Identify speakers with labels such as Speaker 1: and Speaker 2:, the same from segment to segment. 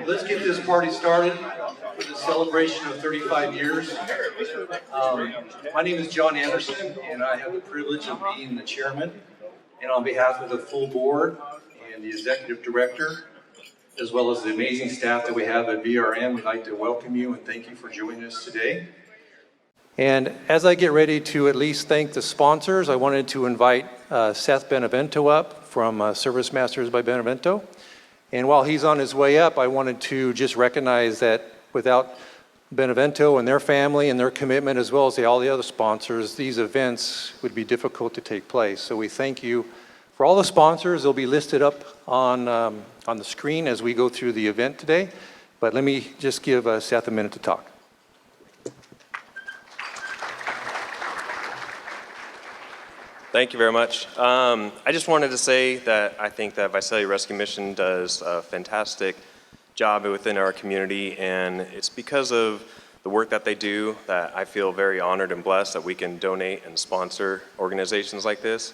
Speaker 1: Let's get this party started with a celebration of 35 years. My name is John Anderson, and I have the privilege of being the chairman. And on behalf of the full board and the executive director, as well as the amazing staff that we have at VRM, we'd like to welcome you and thank you for joining us today. And as I get ready to at least thank the sponsors, I wanted to invite Seth Benevento up from Service Masters by Benevento. And while he's on his way up, I wanted to just recognize that without Benevento and their family and their commitment, as well as all the other sponsors, these events would be difficult to take place. So we thank you for all the sponsors. They'll be listed up on the screen as we go through the event today. But let me just give Seth a minute to talk.
Speaker 2: Thank you very much. I just wanted to say that I think that Visalia Rescue Mission does a fantastic job within our community, and it's because of the work that they do that I feel very honored and blessed that we can donate and sponsor organizations like this.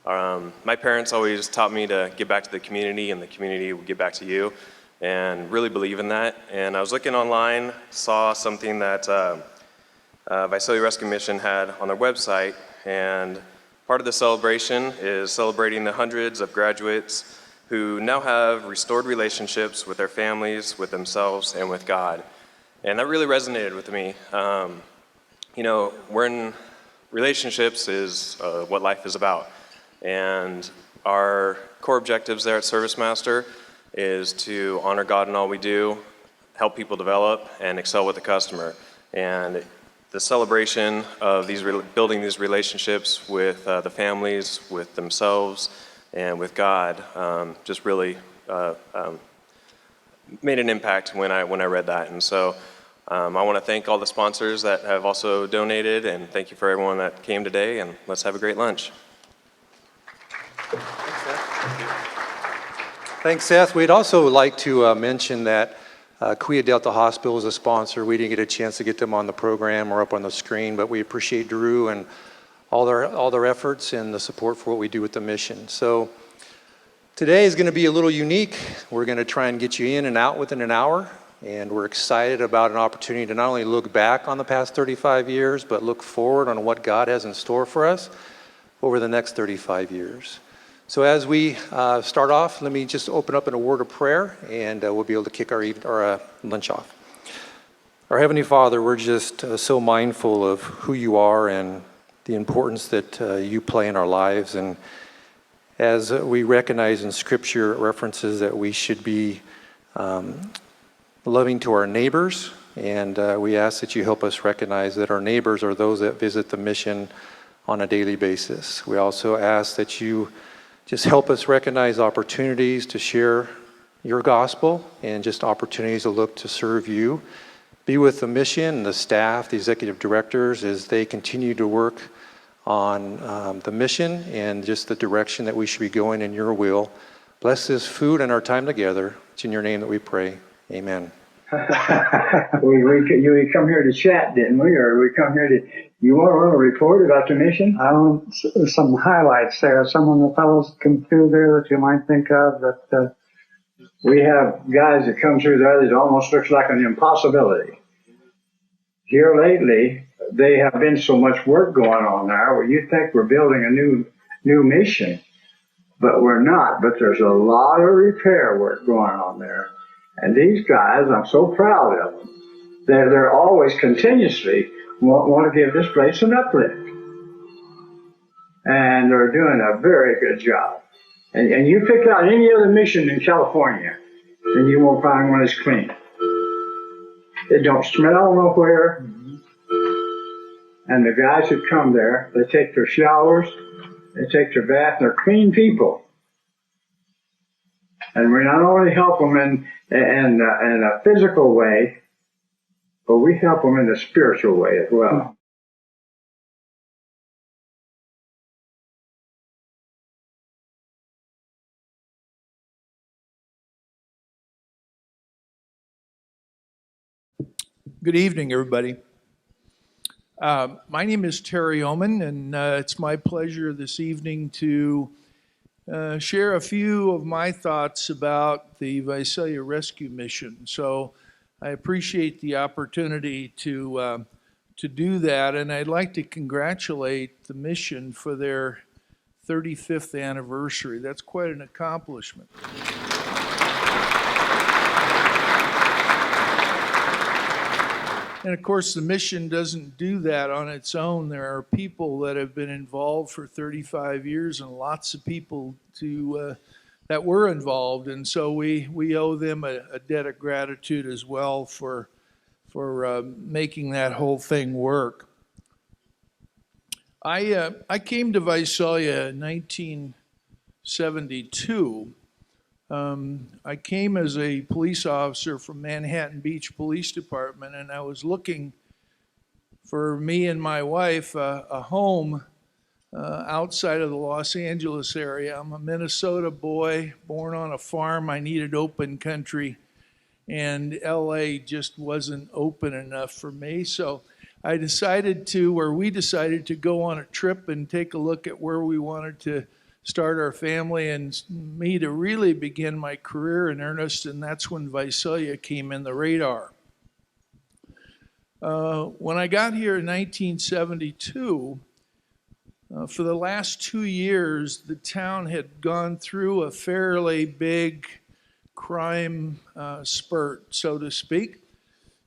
Speaker 2: My parents always taught me to give back to the community, and the community will give back to you, and really believe in that. And I was looking online, saw something that Visalia Rescue Mission had on their website, and part of the celebration is celebrating the hundreds of graduates who now have restored relationships with their families, with themselves, and with God. And that really resonated with me. We're in relationships is what life is about. And our core objectives there at Service Master is to honor God in all we do, help people develop, and excel with the customer. And the celebration of building these relationships with the families, with themselves, and with God just really made an impact when I read that. And so I want to thank all the sponsors that have also donated, and thank you for everyone that came today, and let's have a great lunch.
Speaker 1: Thanks, Seth. We'd also like to mention that Quia Delta Hospital is a sponsor. We didn't get a chance to get them on the program or up on the screen, but we appreciate Drew and all their efforts and the support for what we do with the mission. So today is going to be a little unique. We're going to try and get you in and out within an hour, and we're excited about an opportunity to not only look back on the past 35 years, but look forward on what God has in store for us over the next 35 years. So as we start off, let me just open up in a word of prayer, and we'll be able to kick our lunch off. Our Heavenly Father, we're just so mindful of who you are and the importance that you play in our lives. And as we recognize in Scripture references that we should be loving to our neighbors, and we ask that you help us recognize that our neighbors are those that visit the mission on a daily basis. We also ask that you just help us recognize opportunities to share your gospel and just opportunities to look to serve you. Be with the mission, the staff, the executive directors as they continue to work on the mission and just the direction that we should be going in your will. Bless this food and our time together. It's in your name that we pray. Amen.
Speaker 3: We come here to chat, didn't we? Or we come here to, you want to report about the mission?
Speaker 4: Some highlights there. Some of the fellows come through there that you might think of that.
Speaker 3: We have guys that come through there that almost looks like an impossibility. Here lately, they have been so much work going on there where you think we're building a new mission, but we're not. But there's a lot of repair work going on there. And these guys, I'm so proud of them. They're always continuously want to give this place an uplift. And they're doing a very good job. And you pick out any other mission in California, and you won't find one that's clean. It don't smell nowhere. And the guys who come there, they take their showers, they take their bath, and they're clean people. And we not only help them in a physical way, but we help them in a spiritual way as well.
Speaker 5: Good evening, everybody. My name is Terry Ommen, and it's my pleasure this evening to share a few of my thoughts about the Visalia Rescue Mission. So I appreciate the opportunity to do that, and I'd like to congratulate the mission for their 35th anniversary. That's quite an accomplishment. And of course, the mission doesn't do that on its own. There are people that have been involved for 35 years and lots of people that were involved. And so we owe them a debt of gratitude as well for making that whole thing work. I came to Visalia in 1972. I came as a police officer from Manhattan Beach Police Department, and I was looking for me and my wife a home outside of the Los Angeles area. I'm a Minnesota boy, born on a farm. I needed open country, and LA just wasn't open enough for me. So we decided to go on a trip and take a look at where we wanted to start our family and me to really begin my career in earnest, and that's when Visalia came in the radar. When I got here in 1972, for the last 2 years, the town had gone through a fairly big crime spurt, so to speak.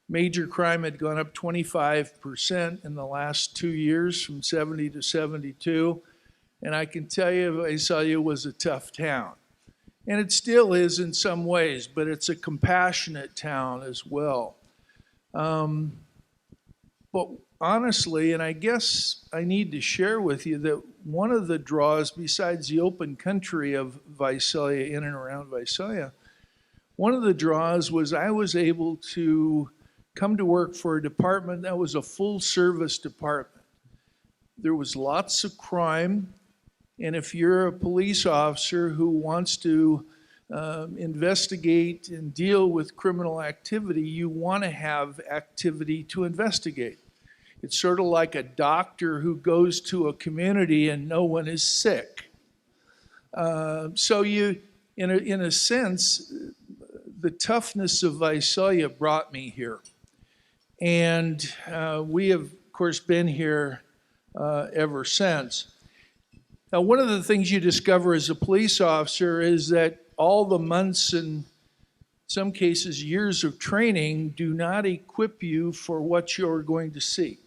Speaker 5: Major crime had gone up 25% in the last 2 years, from 70 to 72. And I can tell you, Visalia was a tough town. And it still is in some ways, but it's a compassionate town as well. But honestly, and I guess I need to share with you that one of the draws, besides the open country of Visalia, in and around Visalia, one of the draws was I was able to come to work for a department that was a full service department. There was lots of crime. And if you're a police officer who wants to investigate and deal with criminal activity, you want to have activity to investigate. It's sort of like a doctor who goes to a community and no one is sick. So you, in a sense, the toughness of Visalia brought me here. And we have, of course, been here ever since. Now, one of the things you discover as a police officer is that all the months and, in some cases, years of training do not equip you for what you're going to see.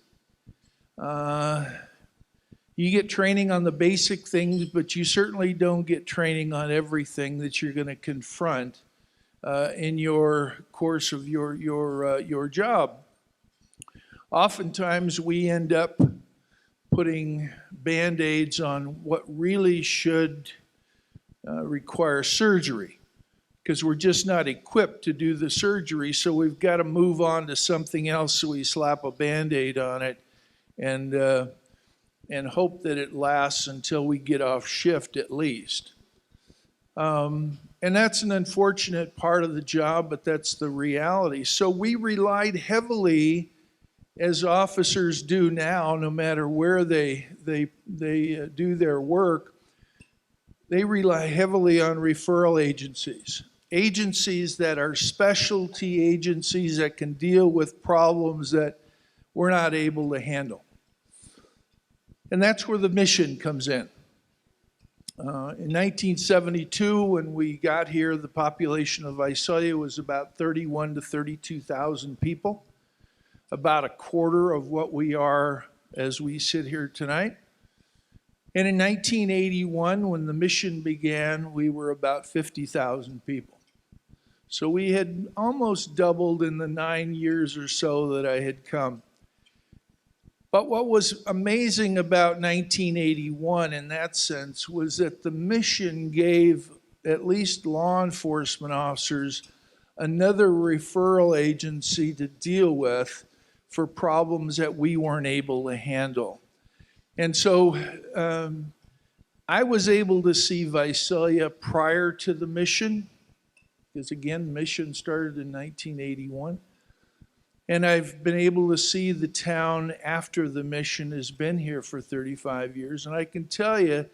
Speaker 5: You get training on the basic things, but you certainly don't get training on everything that you're going to confront in your course of your job. Oftentimes, we end up putting Band-Aids on what really should require surgery, because we're just not equipped to do the surgery, so we've got to move on to something else, so we slap a Band-Aid on it and hope that it lasts until we get off shift at least. And that's an unfortunate part of the job, but that's the reality. So we relied heavily, as officers do now, no matter where they do their work, they rely heavily on referral agencies. Agencies that are specialty agencies that can deal with problems that we're not able to handle. And that's where the mission comes in. In 1972, when we got here, the population of Visalia was about 31 to 32,000 people. About a quarter of what we are as we sit here tonight. And in 1981, when the mission began, we were about 50,000 people. So we had almost doubled in the 9 years or so that I had come. But what was amazing about 1981 in that sense was that the mission gave at least law enforcement officers another referral agency to deal with for problems that we weren't able to handle. And so I was able to see Visalia prior to the mission, because again, the mission started in 1981. And I've been able to see the town after the mission has been here for 35 years. And I can tell you,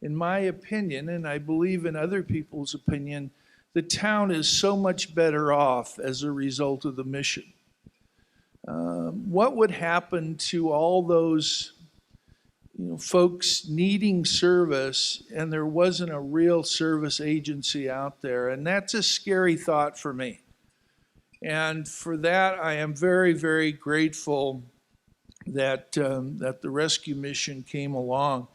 Speaker 5: in my opinion, and I believe in other people's opinion, the town is so much better off as a result of the mission. What would happen to all those folks needing service and there wasn't a real service agency out there? And that's a scary thought for me. And for that, I am very, very grateful that the rescue mission came along.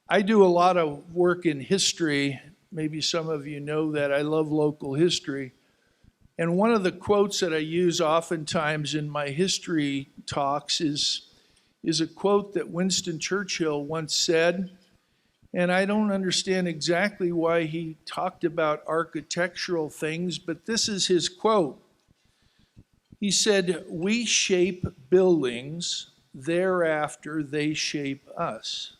Speaker 5: I do a lot of work in history. Maybe some of you know that. I love local history. And one of the quotes that I use oftentimes in my history talks is a quote that Winston Churchill once said, and I don't understand exactly why he talked about architectural things, but this is his quote. He said, "We shape buildings, thereafter they shape us."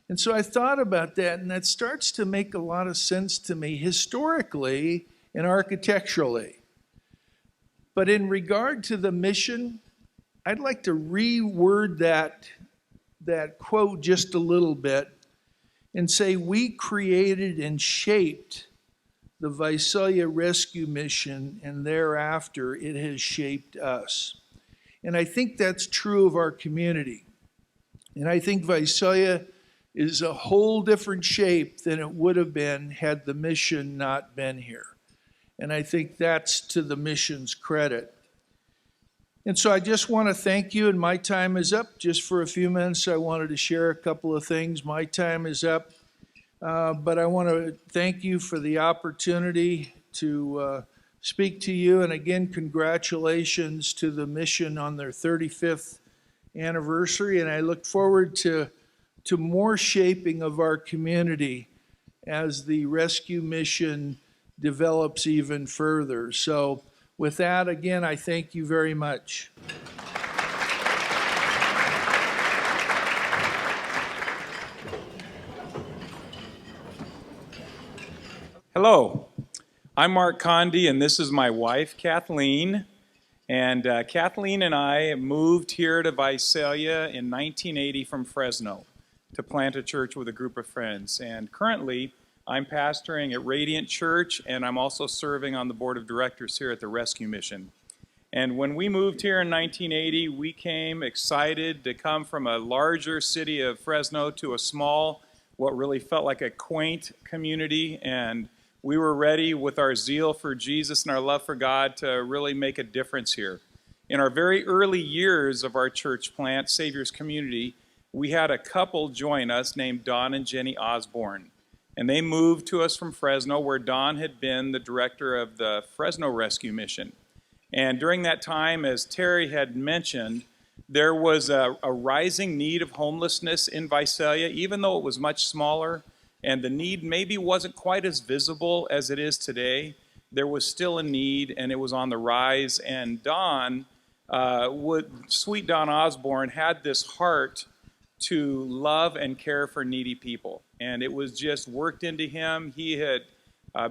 Speaker 5: And so I thought about that, and that starts to make a lot of sense to me historically and architecturally. But in regard to the mission, I'd like to reword that quote just a little bit and say we created and shaped the Visalia Rescue Mission, and thereafter it has shaped us. And I think that's true of our community. And I think Visalia is a whole different shape than it would have been had the mission not been here. And I think that's to the mission's credit. And so I just want to thank you, and my time is up. Just for a few minutes, I wanted to share a couple of things. My time is up, but I want to thank you for the opportunity to speak to you. And again, congratulations to the mission on their 35th anniversary. And I look forward to more shaping of our community as the rescue mission develops even further. So with that, again, I thank you very much.
Speaker 6: Hello, I'm Mark Condie, and this is my wife, Kathleen. And Kathleen and I moved here to Visalia in 1980 from Fresno to plant a church with a group of friends. And currently, I'm pastoring at Radiant Church, and I'm also serving on the board of directors here at the Rescue Mission. And when we moved here in 1980, we came excited to come from a larger city of Fresno to a small, what really felt like a quaint community. And we were ready with our zeal for Jesus and our love for God to really make a difference here. In our very early years of our church plant, Savior's Community, we had a couple join us named Don and Jenny Osborne. And they moved to us from Fresno, where Don had been the director of the Fresno Rescue Mission. And during that time, as Terry had mentioned, there was a rising need of homelessness in Visalia, even though it was much smaller, and the need maybe wasn't quite as visible as it is today. There was still a need, and it was on the rise. And sweet Don Osborne had this heart to love and care for needy people. And it was just worked into him. He had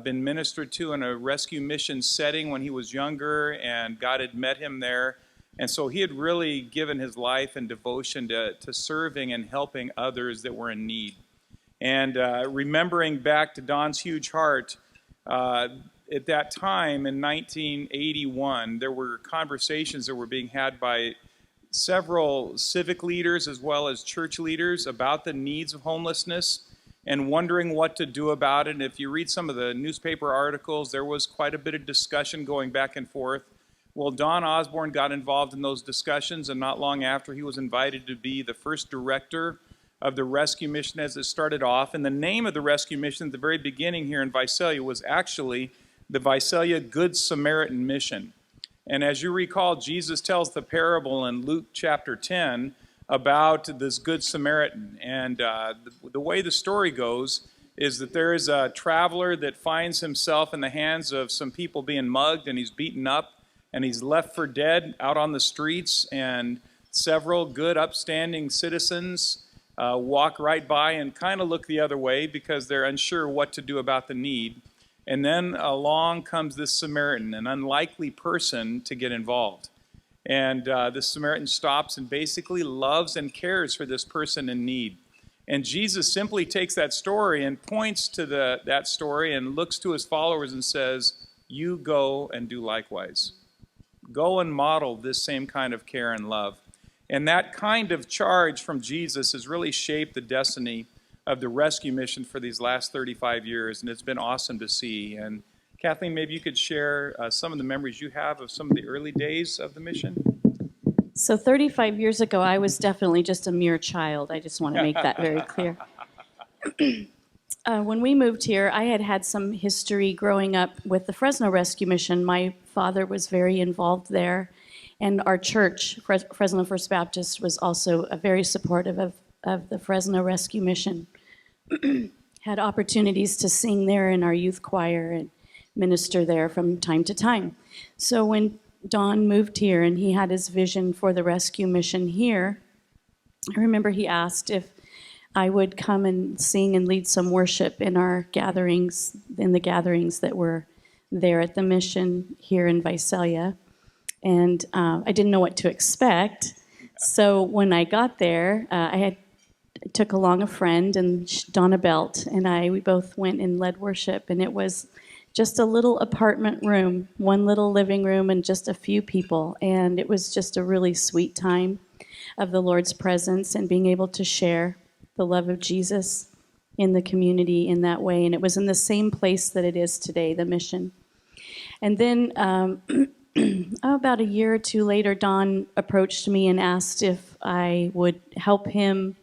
Speaker 6: been ministered to in a rescue mission setting when he was younger, and God had met him there. And so he had really given his life and devotion to serving and helping others that were in need. And remembering back to Don's huge heart, at that time in 1981, there were conversations that were being had by several civic leaders as well as church leaders about the needs of homelessness and wondering what to do about it. And if you read some of the newspaper articles, there was quite a bit of discussion going back and forth. Well, Don Osborne got involved in those discussions, and not long after, he was invited to be the first director of the rescue mission as it started off. And the name of the rescue mission at the very beginning here in Visalia was actually the Visalia Good Samaritan Mission. And as you recall, Jesus tells the parable in Luke chapter 10 about this Good Samaritan. And the way the story goes is that there is a traveler that finds himself in the hands of some people being mugged, and he's beaten up, and he's left for dead out on the streets. And several good, upstanding citizens walk right by and kind of look the other way because they're unsure what to do about the need. And then along comes this Samaritan, an unlikely person to get involved. And this Samaritan stops and basically loves and cares for this person in need. And Jesus simply takes that story and points to that story and looks to his followers and says, you go and do likewise. Go and model this same kind of care and love. And that kind of charge from Jesus has really shaped the destiny of the rescue mission for these last 35 years, and it's been awesome to see. And Kathleen, maybe you could share some of the memories you have of some of the early days of the mission?
Speaker 7: So 35 years ago, I was definitely just a mere child. I just want to make that very clear. When we moved here, I had had some history growing up with the Fresno Rescue Mission. My father was very involved there, and our church, Fresno First Baptist, was also very supportive of the Fresno Rescue Mission. Had opportunities to sing there in our youth choir and minister there from time to time. So when Don moved here and he had his vision for the rescue mission here, I remember he asked if I would come and sing and lead some worship in our gatherings, in the gatherings that were there at the mission here in Visalia. And I didn't know what to expect. So when I got there, I took along a friend, and Donna Belt and we both went and led worship, and it was just a little apartment room, one little living room, and just a few people. And it was just a really sweet time of the Lord's presence and being able to share the love of Jesus in the community in that way. And it was in the same place that it is today, the mission. And then about a year or two later, Don approached me and asked if I would help him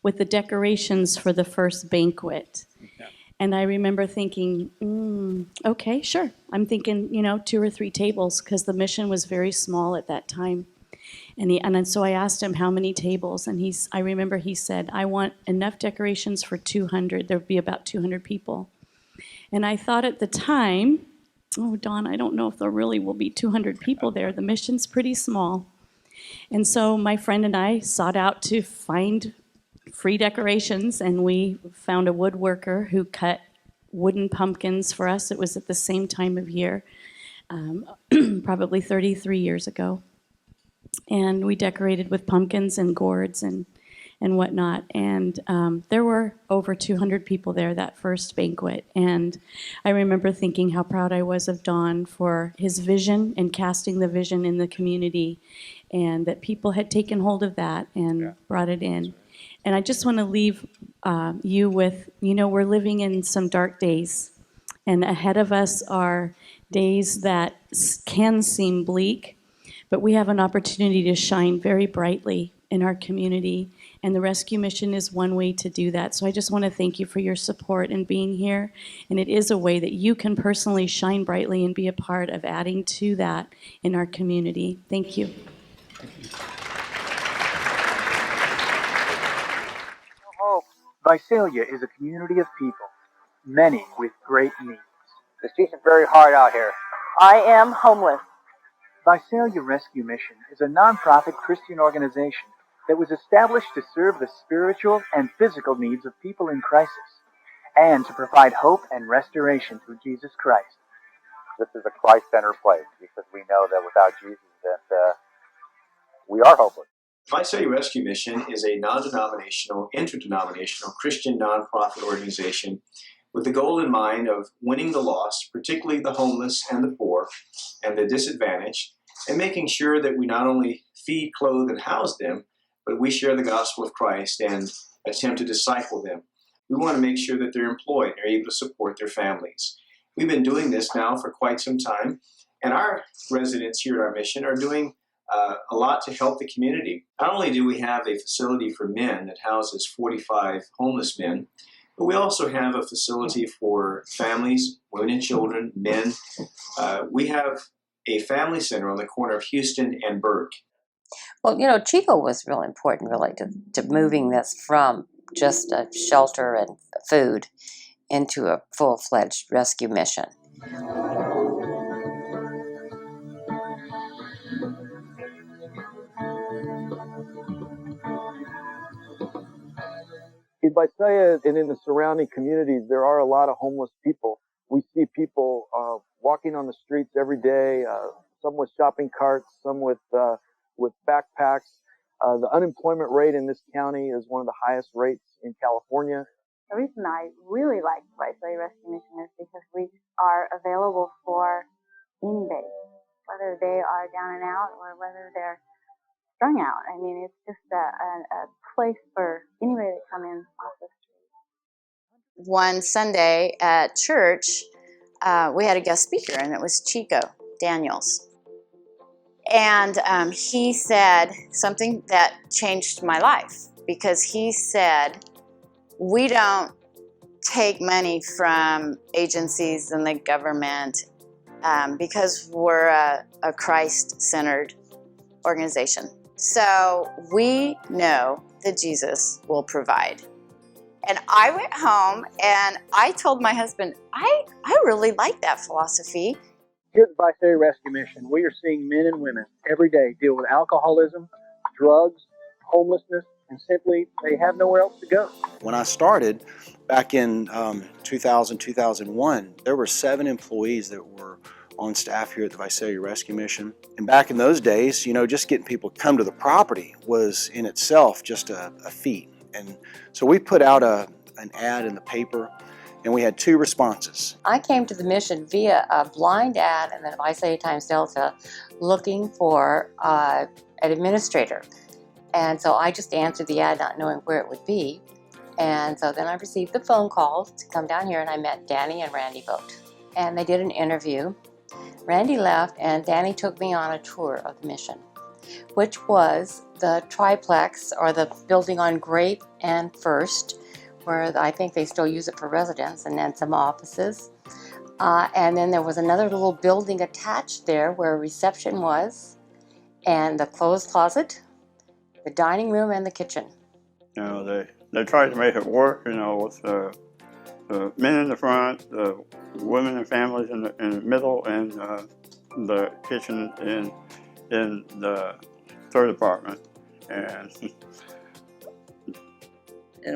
Speaker 7: with the decorations for the first banquet. And I remember thinking, okay, sure. I'm thinking, 2 or 3 tables, because the mission was very small at that time. And so I asked him how many tables, and I remember he said, I want enough decorations for 200. There would be about 200 people. And I thought at the time, oh, Don, I don't know if there really will be 200 people there. The mission's pretty small. And so my friend and I sought out to find free decorations, and we found a woodworker who cut wooden pumpkins for us. It was at the same time of year, probably 33 years ago. And we decorated with pumpkins and gourds and whatnot. And there were over 200 people there that first banquet. And I remember thinking how proud I was of Don for his vision and casting the vision in the community, and that people had taken hold of that and brought it in. And I just want to leave you with, we're living in some dark days, and ahead of us are days that can seem bleak, but we have an opportunity to shine very brightly in our community, and the rescue mission is one way to do that. So I just want to thank you for your support and being here, and it is a way that you can personally shine brightly and be a part of adding to that in our community. Thank you.
Speaker 8: Visalia is a community of people, many with great needs. The streets are very hard out here.
Speaker 9: I am homeless.
Speaker 8: Visalia Rescue Mission is a nonprofit Christian organization that was established to serve the spiritual and physical needs of people in crisis, and to provide hope and restoration through Jesus Christ.
Speaker 10: This is a Christ-centered place, because we know that without Jesus, that we are hopeless.
Speaker 11: Visalia Rescue Mission is a non-denominational, interdenominational Christian nonprofit organization with the goal in mind of winning the lost, particularly the homeless and the poor and the disadvantaged, and making sure that we not only feed, clothe, and house them, but we share the gospel of Christ and attempt to disciple them. We want to make sure that they're employed and are able to support their families. We've been doing this now for quite some time, and our residents here at our mission are doing a lot to help the community. Not only do we have a facility for men that houses 45 homeless men, but we also have a facility for families, women and children, men. We have a family center on the corner of Houston and Burke.
Speaker 9: Well, Chico was really important, really, to moving this from just a shelter and food into a full-fledged rescue mission.
Speaker 8: In Visalia and in the surrounding communities, there are a lot of homeless people. We see people walking on the streets every day, some with shopping carts, some with backpacks. The unemployment rate in this county is one of the highest rates in California.
Speaker 12: The reason I really like Visalia Rescue Mission is because we are available for anybody, whether they are down and out or whether they're strung out. I mean, it's just a place for anybody to come in off the street.
Speaker 13: One Sunday at church, we had a guest speaker, and it was Chico Daniels. And he said something that changed my life, because he said, we don't take money from agencies and the government because we're a Christ-centered organization. So we know that Jesus will provide. And I went home and I told my husband, I really like that philosophy.
Speaker 8: Here at the Visalia Rescue Mission, we are seeing men and women every day deal with alcoholism, drugs, homelessness, and simply they have nowhere else to go.
Speaker 14: When I started back in 2000, 2001, there were 7 employees that were on staff here at the Visalia Rescue Mission. And back in those days, you know, just getting people to come to the property was in itself just a feat. And so we put out an ad in the paper, and we had 2 responses.
Speaker 9: I came to the mission via a blind ad in the Visalia Times Delta looking for an administrator. And so I just answered the ad not knowing where it would be. And so then I received the phone call to come down here, and I met Danny and Randy Boat. And they did an interview. Randy left, and Danny took me on a tour of the mission, which was the triplex, or the building on Grape and First, where I think they still use it for residence, and then some offices. And then there was another little building attached there where a reception was, and the clothes closet, the dining room, and the kitchen.
Speaker 15: You know, they tried to make it work, you know, with the men in the front, the women and families in the middle, and the kitchen in the third apartment.
Speaker 16: And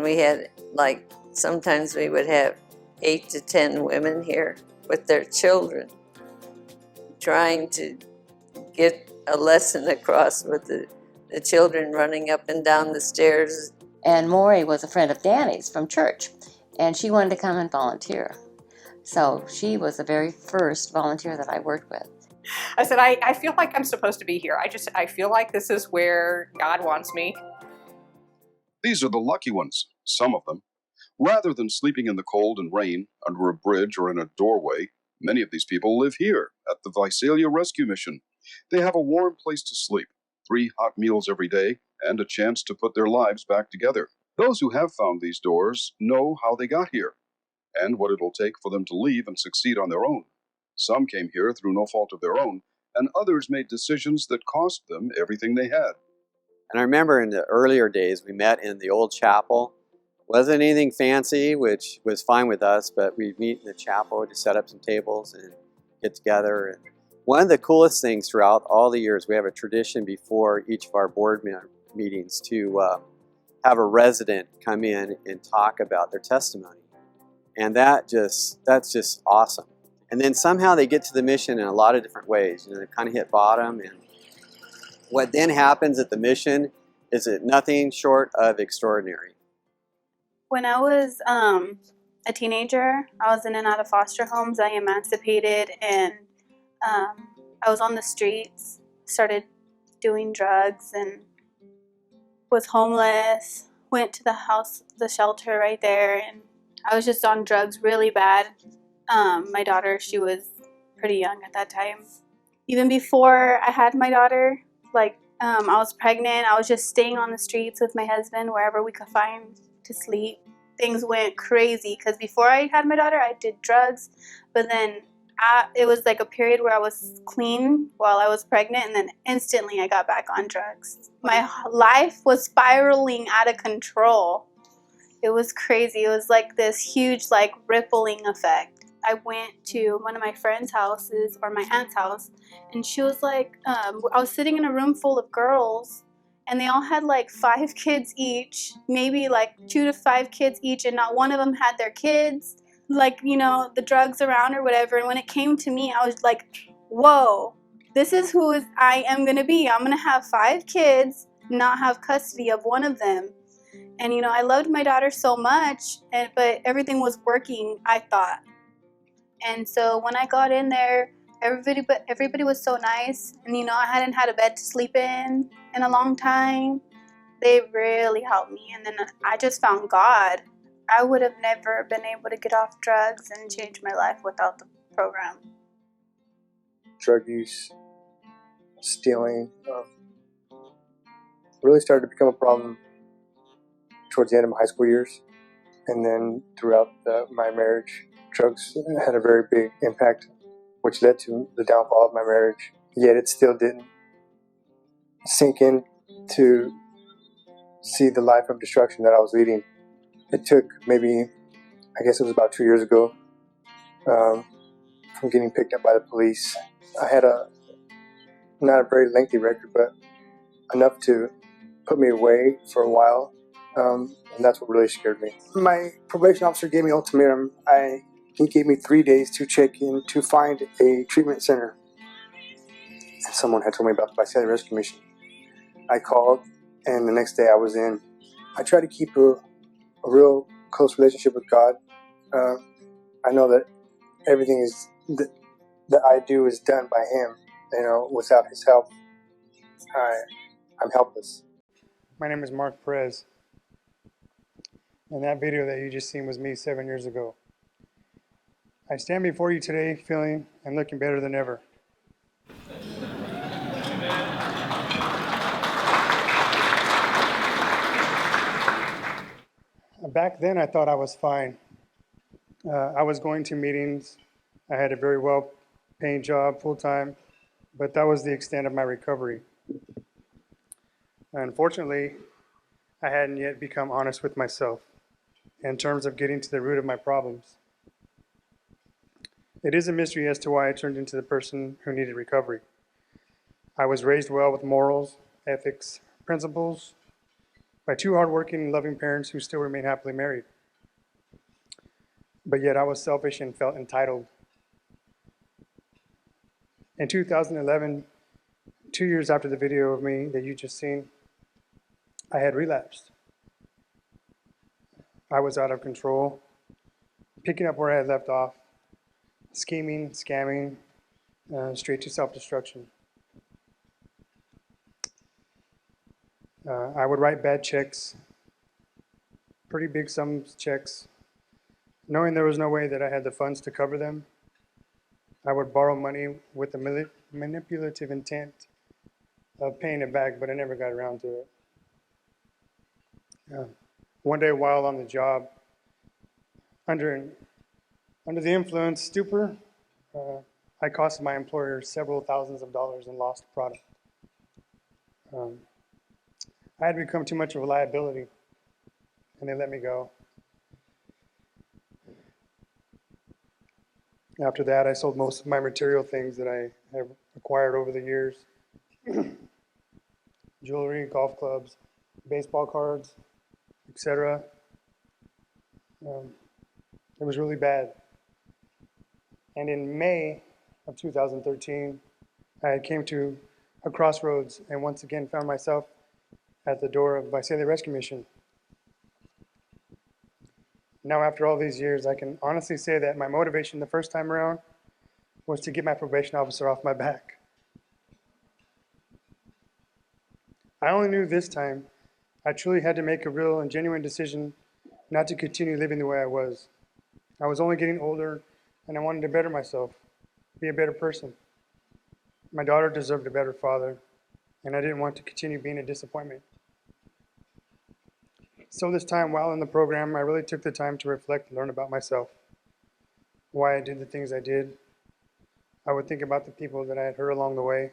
Speaker 16: we had, like, sometimes we would have 8 to 10 women here with their children, trying to get a lesson across with the children running up and down the stairs.
Speaker 9: And Maury was a friend of Danny's from church, and she wanted to come and volunteer. So she was the very first volunteer that I worked with.
Speaker 17: I said, I feel like I'm supposed to be here. I feel like this is where God wants me.
Speaker 18: These are the lucky ones, some of them. Rather than sleeping in the cold and rain, under a bridge or in a doorway, many of these people live here at the Visalia Rescue Mission. They have a warm place to sleep, 3 hot meals every day, and a chance to put their lives back together. Those who have found these doors know how they got here, and what it'll take for them to leave and succeed on their own. Some came here through no fault of their own, and others made decisions that cost them everything they had.
Speaker 19: And I remember in the earlier days, we met in the old chapel. Wasn't anything fancy, which was fine with us, but we'd meet in the chapel to set up some tables and get together. And one of the coolest things throughout all the years, we have a tradition before each of our board meetings to have a resident come in and talk about their testimony. And that's just awesome. And then somehow they get to the mission in a lot of different ways. You know, they kind of hit bottom, and what then happens at the mission is nothing short of extraordinary.
Speaker 20: When I was a teenager, I was in and out of foster homes. I emancipated, and I was on the streets, started doing drugs, and was homeless. Went to the shelter right there, and I was just on drugs really bad. My daughter, she was pretty young at that time. Even before I had my daughter, I was pregnant. I was just staying on the streets with my husband wherever we could find to sleep. Things went crazy because before I had my daughter, I did drugs, but then it was like a period where I was clean while I was pregnant, and then instantly I got back on drugs. My life was spiraling out of control. It was crazy. It was like this huge rippling effect. I went to one of my friend's houses, or my aunt's house, and she was like, I was sitting in a room full of girls, and they all had 5 kids each, maybe 2 to 5 kids each, and not one of them had their kids, the drugs around or whatever. And when it came to me, I was like, whoa, this is who I am going to be. I'm going to have 5 kids. not have custody of one of them. And I loved my daughter so much, but everything was working, I thought. And so when I got in there, everybody was so nice, and I hadn't had a bed to sleep in a long time. They really helped me, and then I just found God. I would have never been able to get off drugs and change my life without the program.
Speaker 21: Drug use, stealing, really started to become a problem towards the end of my high school years. And then throughout my marriage, drugs had a very big impact, which led to the downfall of my marriage. Yet it still didn't sink in to see the life of destruction that I was leading. It took maybe, I guess it was about 2 years ago, from getting picked up by the police. I had not a very lengthy record, but enough to put me away for a while, and that's what really scared me. My probation officer gave me an ultimatum. He gave me 3 days to check in to find a treatment center. And someone had told me about the Visalia Rescue Mission. I called, and the next day I was in. I try to keep a real close relationship with God. I know that everything that I do is done by Him. Without His help, I'm helpless.
Speaker 22: My name is Mark Perez, and that video that you just seen was me 7 years ago. I stand before you today feeling and looking better than ever. Back then I thought I was fine. I was going to meetings. I had a very well-paying job, full-time, but that was the extent of my recovery. Unfortunately, I hadn't yet become honest with myself in terms of getting to the root of my problems. It is a mystery as to why I turned into the person who needed recovery. I was raised well with morals, ethics, principles by two hardworking and loving parents who still remain happily married. But yet I was selfish and felt entitled. In 2011, 2 years after the video of me that you just seen, I had relapsed. I was out of control, picking up where I had left off, scheming, scamming, straight to self-destruction. I would write bad checks, pretty big sums checks, knowing there was no way that I had the funds to cover them. I would borrow money with the manipulative intent of paying it back, but I never got around to it. One day while on the job, under the influence, stupor, I cost my employer several thousands of dollars in lost product. I had become too much of a liability, and they let me go. After that, I sold most of my material things that I have acquired over the years. Jewelry, golf clubs, baseball cards, etc. It was really bad. And in May of 2013, I came to a crossroads and once again found myself at the door of Visalia Rescue Mission. Now, after all these years, I can honestly say that my motivation the first time around was to get my probation officer off my back. I only knew this time I truly had to make a real and genuine decision not to continue living the way I was. I was only getting older, and I wanted to better myself, be a better person. My daughter deserved a better father, and I didn't want to continue being a disappointment. So this time while in the program, I really took the time to reflect and learn about myself, why I did the things I did. I would think about the people that I had hurt along the way.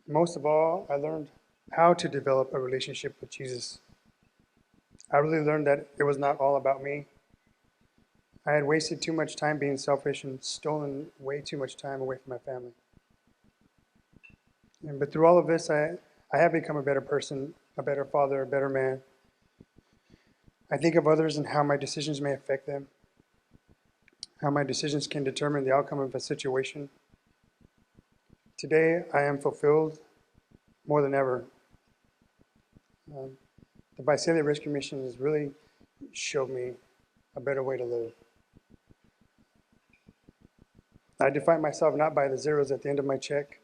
Speaker 22: Most of all, I learned how to develop a relationship with Jesus. I really learned that it was not all about me. I had wasted too much time being selfish and stolen way too much time away from my family. But through all of this, I have become a better person, a better father, a better man. I think of others and how my decisions may affect them, how my decisions can determine the outcome of a situation. Today, I am fulfilled more than ever. The Visalia Rescue Mission has really showed me a better way to live. I define myself not by the zeros at the end of my check,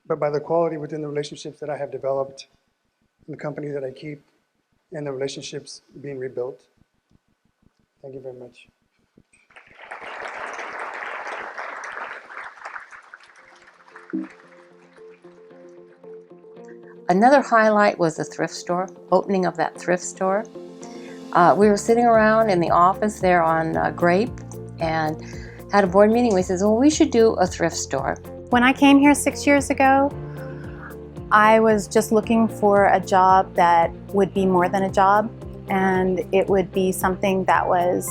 Speaker 22: but by the quality within the relationships that I have developed, the company that I keep, and the relationships being rebuilt. Thank you very much.
Speaker 9: Another highlight was the thrift store, opening of that thrift store. We were sitting around in the office there on Grape and had a board meeting. We said, well, we should do a thrift store.
Speaker 1: When I came here 6 years ago, I was just looking for a job that would be more than a job, and it would be something that was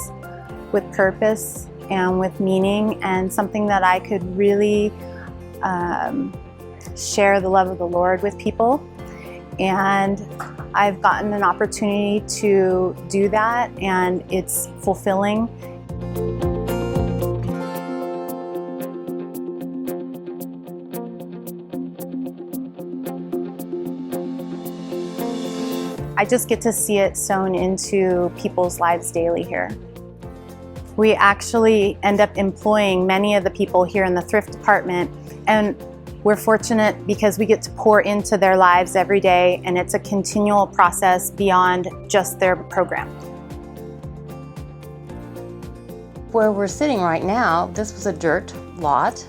Speaker 1: with purpose and with meaning, and something that I could really share the love of the Lord with people. And I've gotten an opportunity to do that, and it's fulfilling. I just get to see it sown into people's lives daily here. We actually end up employing many of the people here in the thrift department, and we're fortunate because we get to pour into their lives every day, and it's a continual process beyond just their program.
Speaker 9: Where we're sitting right now, this was a dirt lot,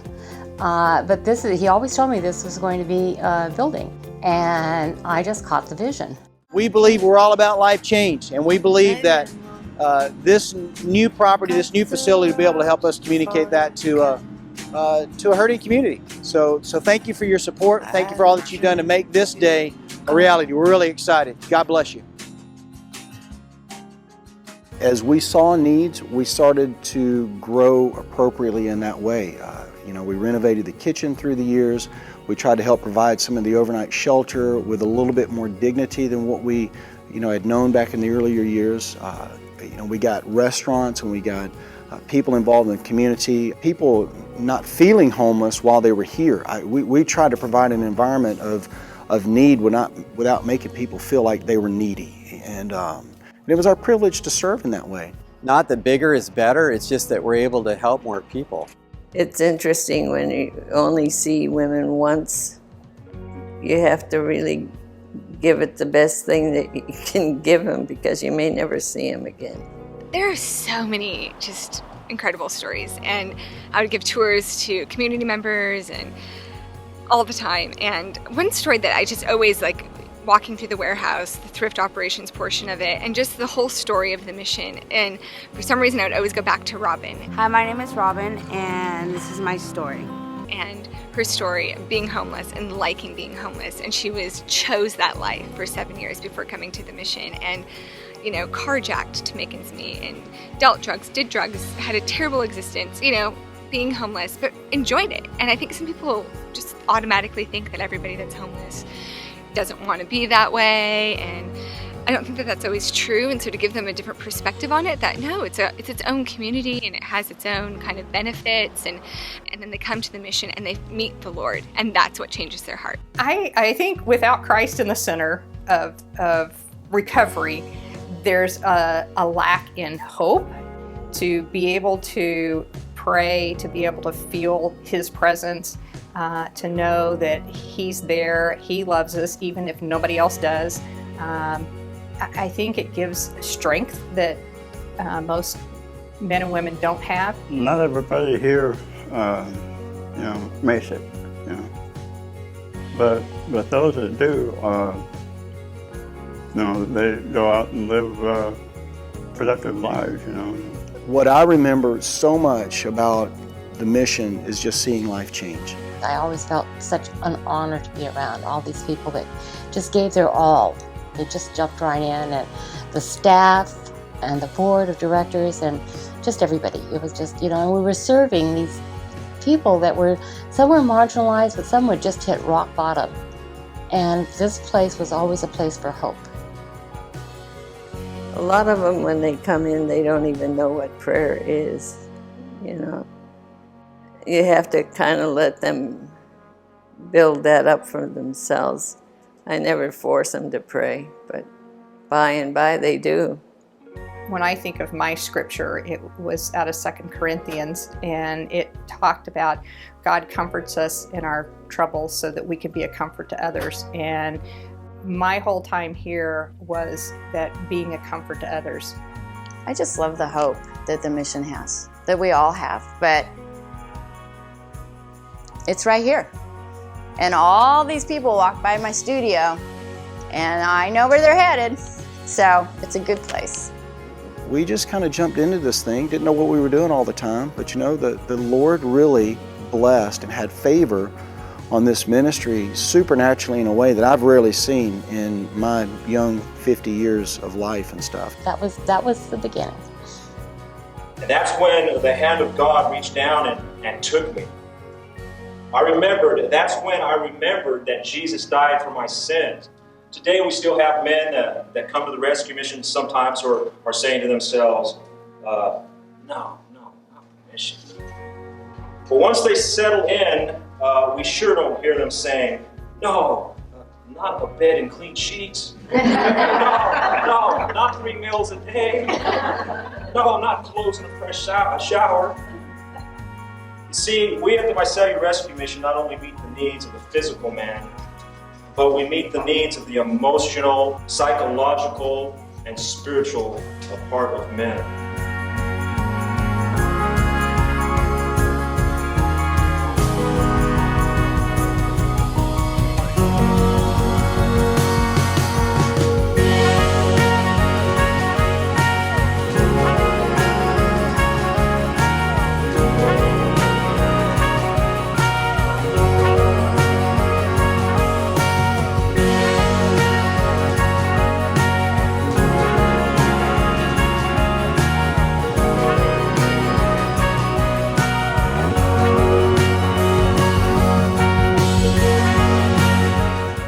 Speaker 9: but he always told me this was going to be a building, and I just caught the vision.
Speaker 2: We believe we're all about life change, and we believe that this new property, this new facility will be able to help us communicate that to a hurting community. So thank you for your support. Thank you for all that you've done to make this day a reality. We're really excited. God bless you.
Speaker 14: As we saw needs, we started to grow appropriately in that way. We renovated the kitchen through the years. We tried to help provide some of the overnight shelter with a little bit more dignity than what we had known back in the earlier years. We got restaurants, and we got people involved in the community, people not feeling homeless while they were here. We tried to provide an environment of need without making people feel like they were needy. And it was our privilege to serve in that way.
Speaker 19: Not that bigger is better, it's just that we're able to help more people.
Speaker 16: It's interesting when you only see women once. You have to really give it the best thing that you can give them, because you may never see them again.
Speaker 23: There are so many just incredible stories, and I would give tours to community members and all the time. And one story that I just always like, walking through the warehouse, the thrift operations portion of it, and just the whole story of the mission. And for some reason, I would always go back to Robin.
Speaker 24: Hi, my name is Robin, and this is my story.
Speaker 23: And her story of being homeless and liking being homeless. And she chose that life for 7 years before coming to the mission. And carjacked to make ends meet, and dealt drugs, did drugs, had a terrible existence, being homeless, but enjoyed it. And I think some people just automatically think that everybody that's homeless doesn't want to be that way, and I don't think that that's always true. And so to give them a different perspective on it, that no, it's its own community, and it has its own kind of benefits, and then they come to the mission and they meet the Lord, and that's what changes their heart.
Speaker 17: I think without Christ in the center of recovery, there's a lack in hope. To be able to pray, to be able to feel His presence, to know that He's there, He loves us, even if nobody else does. I think it gives strength that most men and women don't have.
Speaker 15: Not everybody here, makes it, But those that do, they go out and live productive lives,
Speaker 14: What I remember so much about the mission is just seeing life change.
Speaker 9: I always felt such an honor to be around all these people that just gave their all. They just jumped right in, and the staff and the board of directors and just everybody. It was just, and we were serving these people that some were marginalized, but some would just hit rock bottom. And this place was always a place for hope.
Speaker 16: A lot of them, when they come in, they don't even know what prayer is, You have to kind of let them build that up for themselves. I never force them to pray, but by and by they do.
Speaker 17: When I think of my scripture, it was out of 2 Corinthians, and it talked about God comforts us in our troubles so that we can be a comfort to others. And my whole time here was that being a comfort to others.
Speaker 13: I just love the hope that the mission has, that we all have, but it's right here. And all these people walk by my studio, and I know where they're headed, so it's a good place.
Speaker 14: We just kind of jumped into this thing, didn't know what we were doing all the time, but you know, the Lord really blessed and had favor on this ministry supernaturally in a way that I've rarely seen in my young 50 years of life and stuff.
Speaker 9: That was the beginning.
Speaker 3: And that's when the hand of God reached down and took me. That's when I remembered that Jesus died for my sins. Today we still have men that come to the rescue mission sometimes who are saying to themselves, no, not the mission. But once they settle in, we sure don't hear them saying, no, not a bed and clean sheets. No, not 3 meals a day. No, not clothes and a fresh shower. You see, we at the Visalia Rescue Mission not only meet the needs of the physical man, but we meet the needs of the emotional, psychological, and spiritual part of men.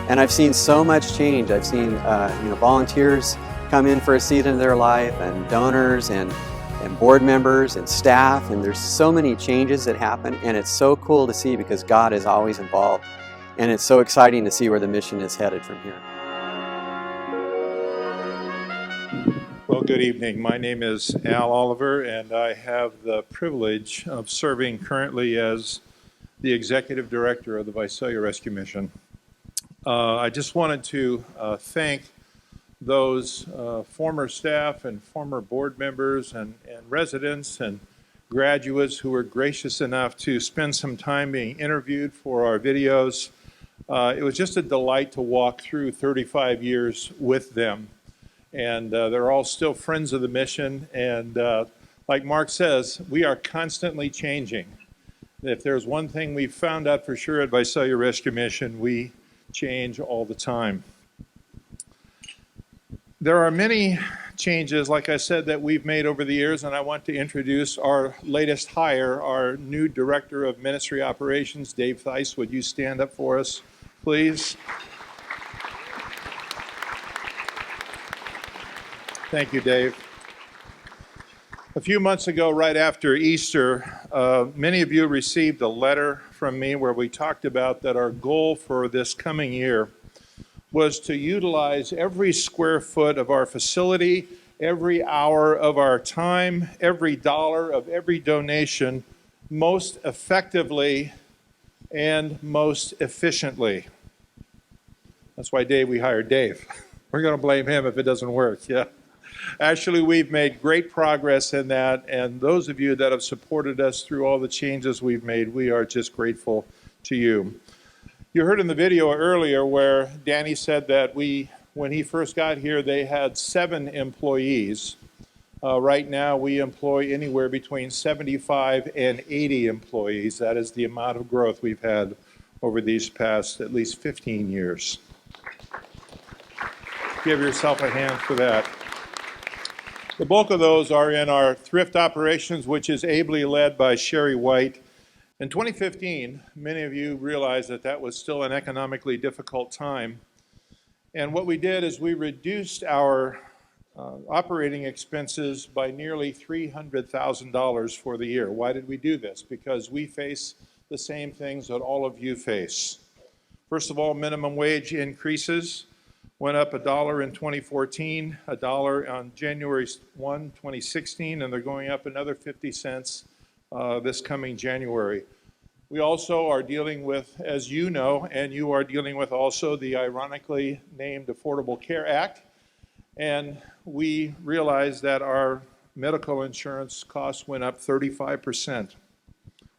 Speaker 19: And I've seen so much change. I've seen volunteers come in for a season of their life, and donors and board members and staff, and there's so many changes that happen, and it's so cool to see because God is always involved, and it's so exciting to see where the mission is headed from here.
Speaker 4: Well, good evening. My name is Al Oliver, and I have the privilege of serving currently as the Executive Director of the Visalia Rescue Mission. I just wanted to thank those former staff and former board members and residents and graduates who were gracious enough to spend some time being interviewed for our videos. It was just a delight to walk through 35 years with them. And they're all still friends of the mission. And like Mark says, we are constantly changing. If there's one thing we've found out for sure at Visalia Rescue Mission, we change all the time. There are many changes, like I said, that we've made over the years, and I want to introduce our latest hire, our new Director of Ministry Operations, Dave Theis. Would you stand up for us, please? Thank you, Dave. A few months ago, right after Easter, many of you received a letter from me where we talked about that our goal for this coming year was to utilize every square foot of our facility, every hour of our time, every dollar of every donation most effectively and most efficiently. That's why we hired Dave. We're going to blame him if it doesn't work, yeah. Actually, we've made great progress in that, and those of you that have supported us through all the changes we've made, we are just grateful to you. You heard in the video earlier where Danny said that when he first got here, they had 7 employees. Right now, we employ anywhere between 75 and 80 employees. That is the amount of growth we've had over these past at least 15 years. Give yourself a hand for that. The bulk of those are in our thrift operations, which is ably led by Sherry White. In 2015, many of you realize that that was still an economically difficult time. And what we did is we reduced our operating expenses by nearly $300,000 for the year. Why did we do this? Because we face the same things that all of you face. First of all, minimum wage increases went up $1 in 2014, $1 on January 1, 2016, and they're going up another 50 cents this coming January. We also are dealing with, as you know, and you are dealing with also the ironically named Affordable Care Act, and we realize that our medical insurance costs went up 35%.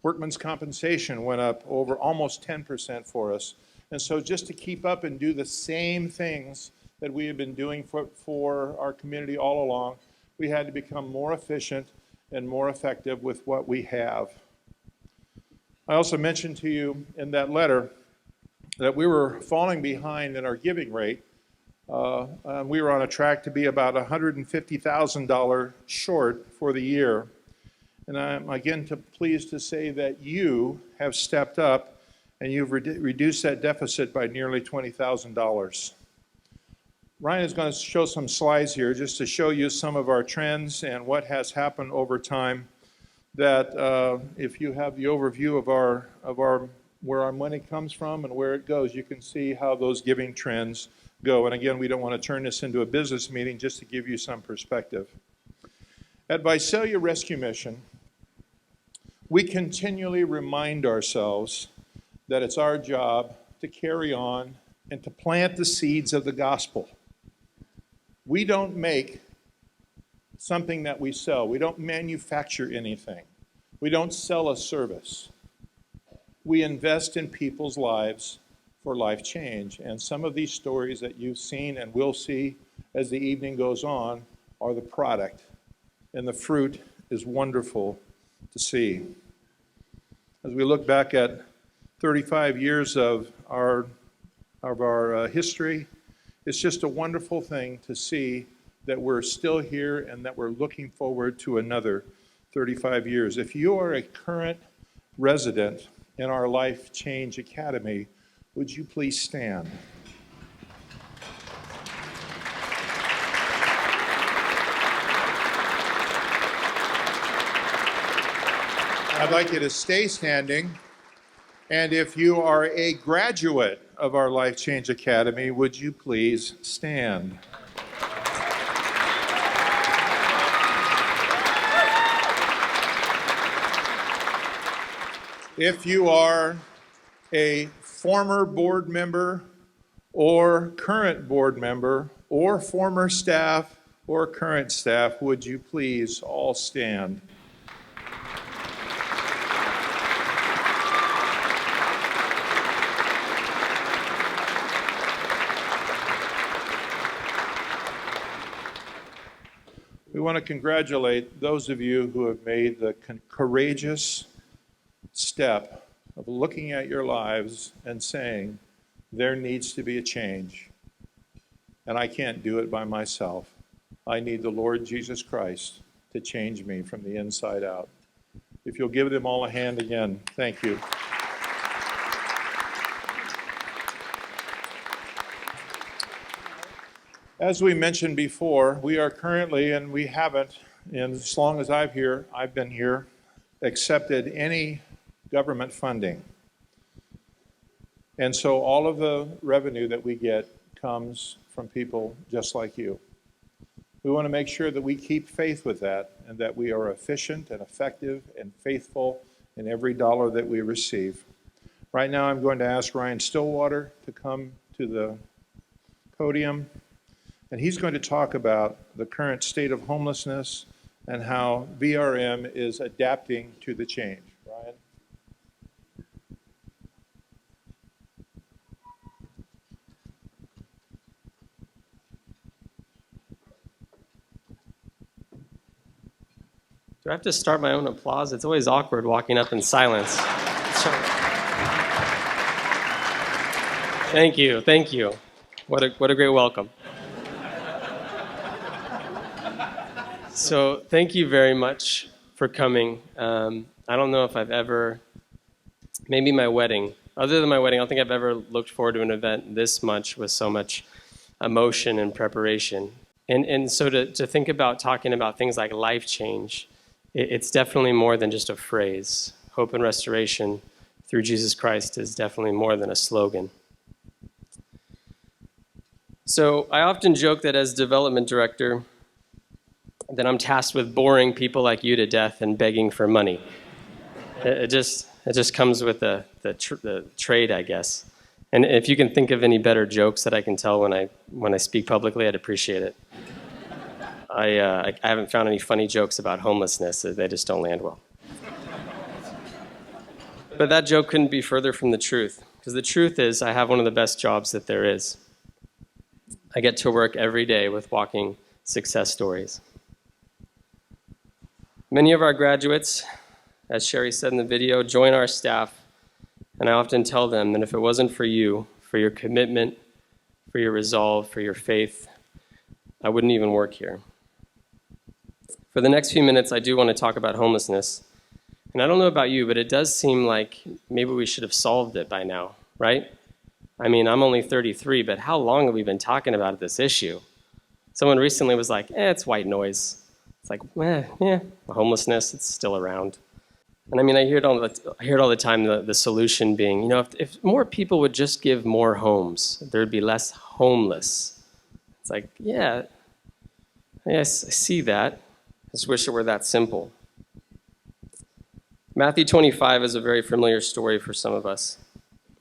Speaker 4: Workman's compensation went up over almost 10% for us. And so just to keep up and do the same things that we have been doing for our community all along, we had to become more efficient and more effective with what we have. I also mentioned to you in that letter that we were falling behind in our giving rate. We were on a track to be about $150,000 short for the year. And I'm again pleased to say that you have stepped up and you've reduced that deficit by nearly $20,000. Ryan is going to show some slides here just to show you some of our trends and what has happened over time. That if you have the overview of where our money comes from and where it goes, you can see how those giving trends go. And again, we don't want to turn this into a business meeting, just to give you some perspective. At Visalia Rescue Mission, we continually remind ourselves that it's our job to carry on and to plant the seeds of the gospel. We don't make something that we sell. We don't manufacture anything. We don't sell a service. We invest in people's lives for life change. And some of these stories that you've seen and will see as the evening goes on are the product. And the fruit is wonderful to see. As we look back at 35 years of our history, it's just a wonderful thing to see that we're still here and that we're looking forward to another 35 years. If you are a current resident in our Life Change Academy, would you please stand? I'd like you to stay standing. And if you are a graduate of our Life Change Academy, would you please stand? If you are a former board member or current board member or former staff or current staff, would you please all stand? We want to congratulate those of you who have made the courageous step of looking at your lives and saying, there needs to be a change. And I can't do it by myself. I need the Lord Jesus Christ to change me from the inside out. If you'll give them all a hand again, thank you. As we mentioned before, we are currently, and we haven't, and as long as I've been here, accepted any government funding. And so all of the revenue that we get comes from people just like you. We want to make sure that we keep faith with that and that we are efficient and effective and faithful in every dollar that we receive. Right now I'm going to ask Ryan Stillwater to come to the podium. And he's going to talk about the current state of homelessness and how VRM is adapting to the change. Ryan?
Speaker 5: Do I have to start my own applause? It's always awkward walking up in silence. Thank you, thank you. What a great welcome. So thank you very much for coming. I don't know if I've ever, maybe my wedding, other than my wedding, I don't think I've ever looked forward to an event this much with so much emotion and preparation. And so to think about talking about things like life change, it's definitely more than just a phrase. Hope and restoration through Jesus Christ is definitely more than a slogan. So I often joke that as development director, that I'm tasked with boring people like you to death and begging for money. It just comes with the trade, I guess. And if you can think of any better jokes that I can tell when I speak publicly, I'd appreciate it. I haven't found any funny jokes about homelessness. They just don't land well. But that joke couldn't be further from the truth, because the truth is I have one of the best jobs that there is. I get to work every day with walking success stories. Many of our graduates, as Sherry said in the video, join our staff, and I often tell them that if it wasn't for you, for your commitment, for your resolve, for your faith, I wouldn't even work here. For the next few minutes, I do want to talk about homelessness. And I don't know about you, but it does seem like maybe we should have solved it by now, right? I mean, I'm only 33, but how long have we been talking about this issue? Someone recently was like, it's white noise. It's like, homelessness, it's still around. And I mean, I hear it all the time, the solution being, if more people would just give more homes, there'd be less homeless. It's like, yes, I see that. I just wish it were that simple. Matthew 25 is a very familiar story for some of us.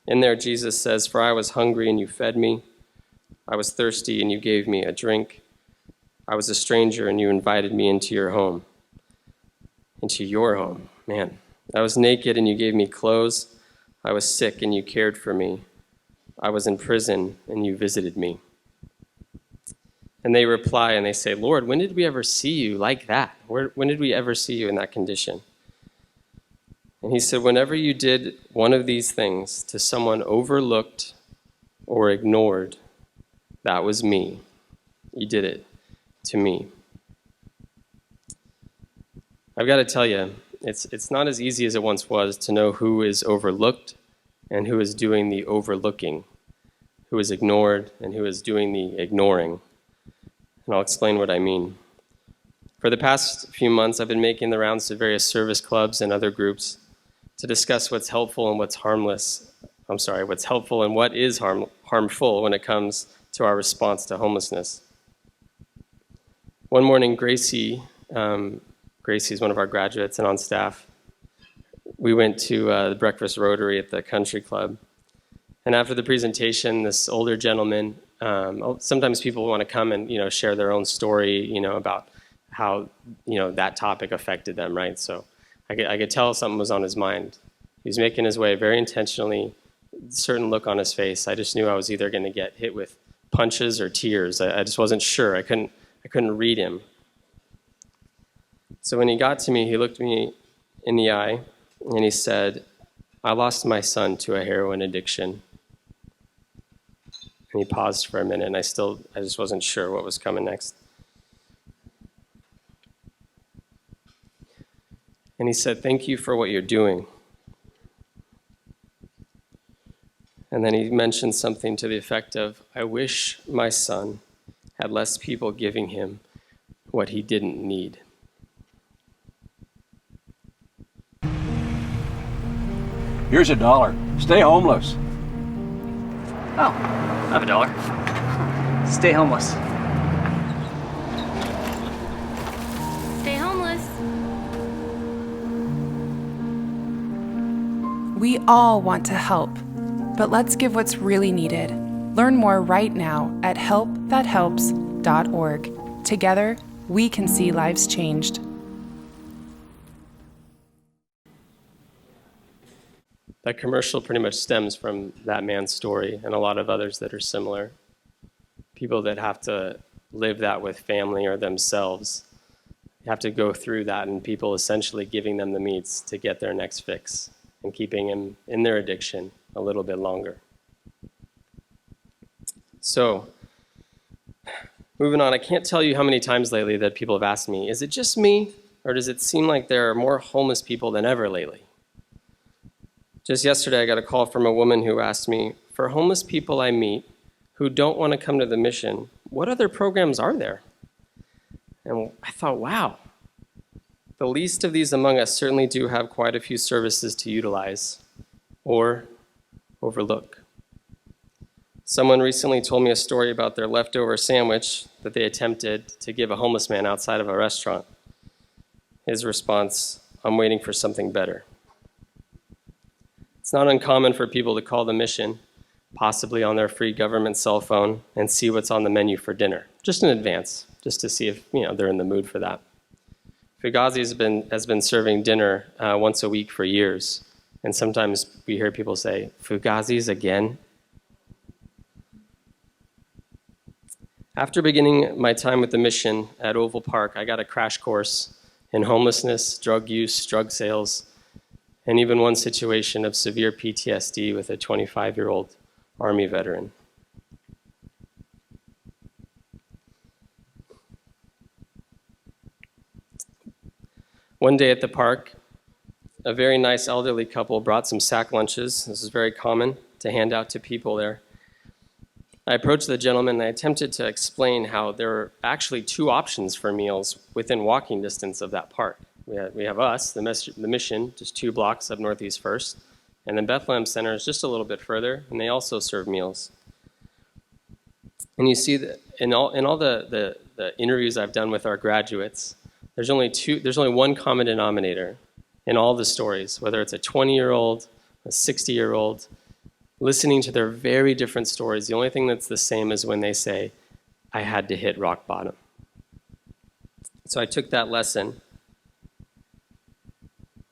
Speaker 5: In there, Jesus says, "For I was hungry and you fed me. I was thirsty and you gave me a drink. I was a stranger and you invited me into your home." Into your home, man. "I was naked and you gave me clothes. I was sick and you cared for me. I was in prison and you visited me." And they reply and they say, "Lord, when did we ever see you like that? When did we ever see you in that condition?" And he said, "Whenever you did one of these things to someone overlooked or ignored, that was me. You did it to me." I've got to tell you, it's not as easy as it once was to know who is overlooked and who is doing the overlooking, who is ignored and who is doing the ignoring. And I'll explain what I mean. For the past few months, I've been making the rounds to various service clubs and other groups to discuss what's helpful and what's helpful and what is harmful when it comes to our response to homelessness. One morning, Gracie's one of our graduates and on staff. We went to the Breakfast Rotary at the country club. And after the presentation, this older gentleman, sometimes people want to come and share their own story, about how that topic affected them, right? So I could tell something was on his mind. He was making his way very intentionally, a certain look on his face. I just knew I was either going to get hit with punches or tears. I just wasn't sure. I couldn't read him. So when he got to me, he looked me in the eye and he said, "I lost my son to a heroin addiction." And he paused for a minute, and I just wasn't sure what was coming next. And he said, "Thank you for what you're doing." And then he mentioned something to the effect of, "I wish my son had less people giving him what he didn't need."
Speaker 6: Here's $1. Stay homeless.
Speaker 7: Oh, I have $1. Stay homeless.
Speaker 10: Stay homeless.
Speaker 11: We all want to help, but let's give what's really needed. Learn more right now at helpthathelps.org. Together, we can see lives changed.
Speaker 5: That commercial pretty much stems from that man's story and a lot of others that are similar. People that have to live that with family or themselves have to go through that, and people essentially giving them the means to get their next fix and keeping them in their addiction a little bit longer. So, moving on, I can't tell you how many times lately that people have asked me, is it just me, or does it seem like there are more homeless people than ever lately? Just yesterday, I got a call from a woman who asked me, for homeless people I meet who don't want to come to the mission, what other programs are there? And I thought, wow, the least of these among us certainly do have quite a few services to utilize or overlook. Someone recently told me a story about their leftover sandwich that they attempted to give a homeless man outside of a restaurant. His response, "I'm waiting for something better." It's not uncommon for people to call the mission, possibly on their free government cell phone, and see what's on the menu for dinner, just in advance, just to see if they're in the mood for that. Fugazi has been serving dinner once a week for years, and sometimes we hear people say, "Fugazi's again?" After beginning my time with the mission at Oval Park, I got a crash course in homelessness, drug use, drug sales, and even one situation of severe PTSD with a 25-year-old Army veteran. One day at the park, a very nice elderly couple brought some sack lunches. This is very common to hand out to people there. I approached the gentleman and I attempted to explain how there are actually two options for meals within walking distance of that park. We have us, the mission, just 2 blocks up Northeast First, and then Bethlehem Center is just a little bit further, and they also serve meals. And you see that in all the interviews I've done with our graduates, there's only one common denominator in all the stories, whether it's a 20-year-old, a 60-year-old, listening to their very different stories. The only thing that's the same is when they say, "I had to hit rock bottom." So I took that lesson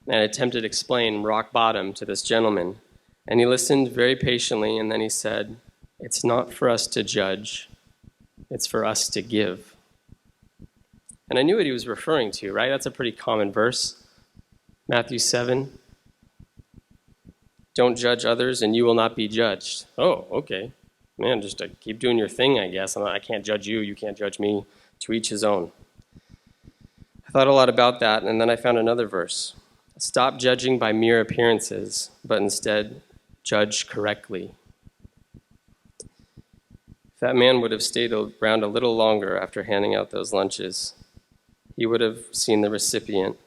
Speaker 5: and I attempted to explain rock bottom to this gentleman. And he listened very patiently, and then he said, "It's not for us to judge, it's for us to give." And I knew what he was referring to, right? That's a pretty common verse. Matthew 7. "Don't judge others and you will not be judged." Oh, okay. Man, just keep doing your thing, I guess. I can't judge you, you can't judge me. To each his own. I thought a lot about that, and then I found another verse. "Stop judging by mere appearances, but instead judge correctly." If that man would have stayed around a little longer after handing out those lunches, he would have seen the recipient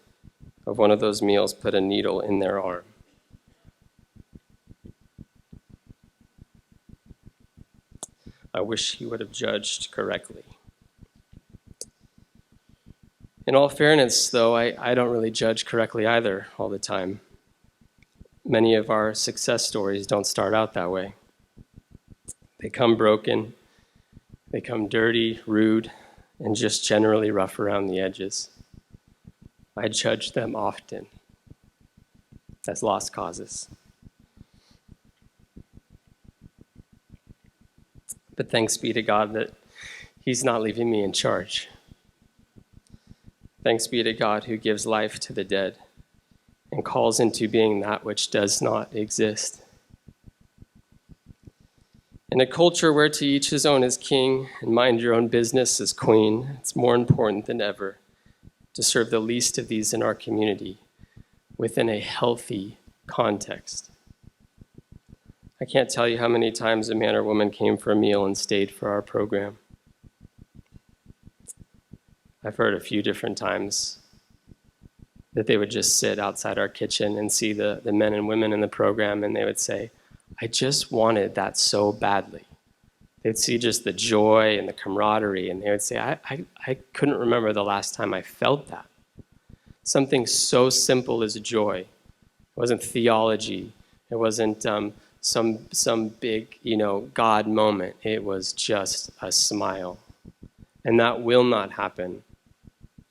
Speaker 5: of one of those meals put a needle in their arm. I wish he would have judged correctly. In all fairness, though, I don't really judge correctly either all the time. Many of our success stories don't start out that way. They come broken, they come dirty, rude, and just generally rough around the edges. I judge them often as lost causes. But thanks be to God that He's not leaving me in charge. Thanks be to God who gives life to the dead and calls into being that which does not exist. In a culture where to each his own is king and mind your own business is queen, it's more important than ever to serve the least of these in our community within a healthy context. I can't tell you how many times a man or woman came for a meal and stayed for our program. I've heard a few different times that they would just sit outside our kitchen and see the men and women in the program, and they would say, "I just wanted that so badly." They'd see just the joy and the camaraderie, and they would say, I couldn't remember the last time I felt that. Something so simple as joy. It wasn't theology. It wasn't some big, God moment. It was just a smile. And that will not happen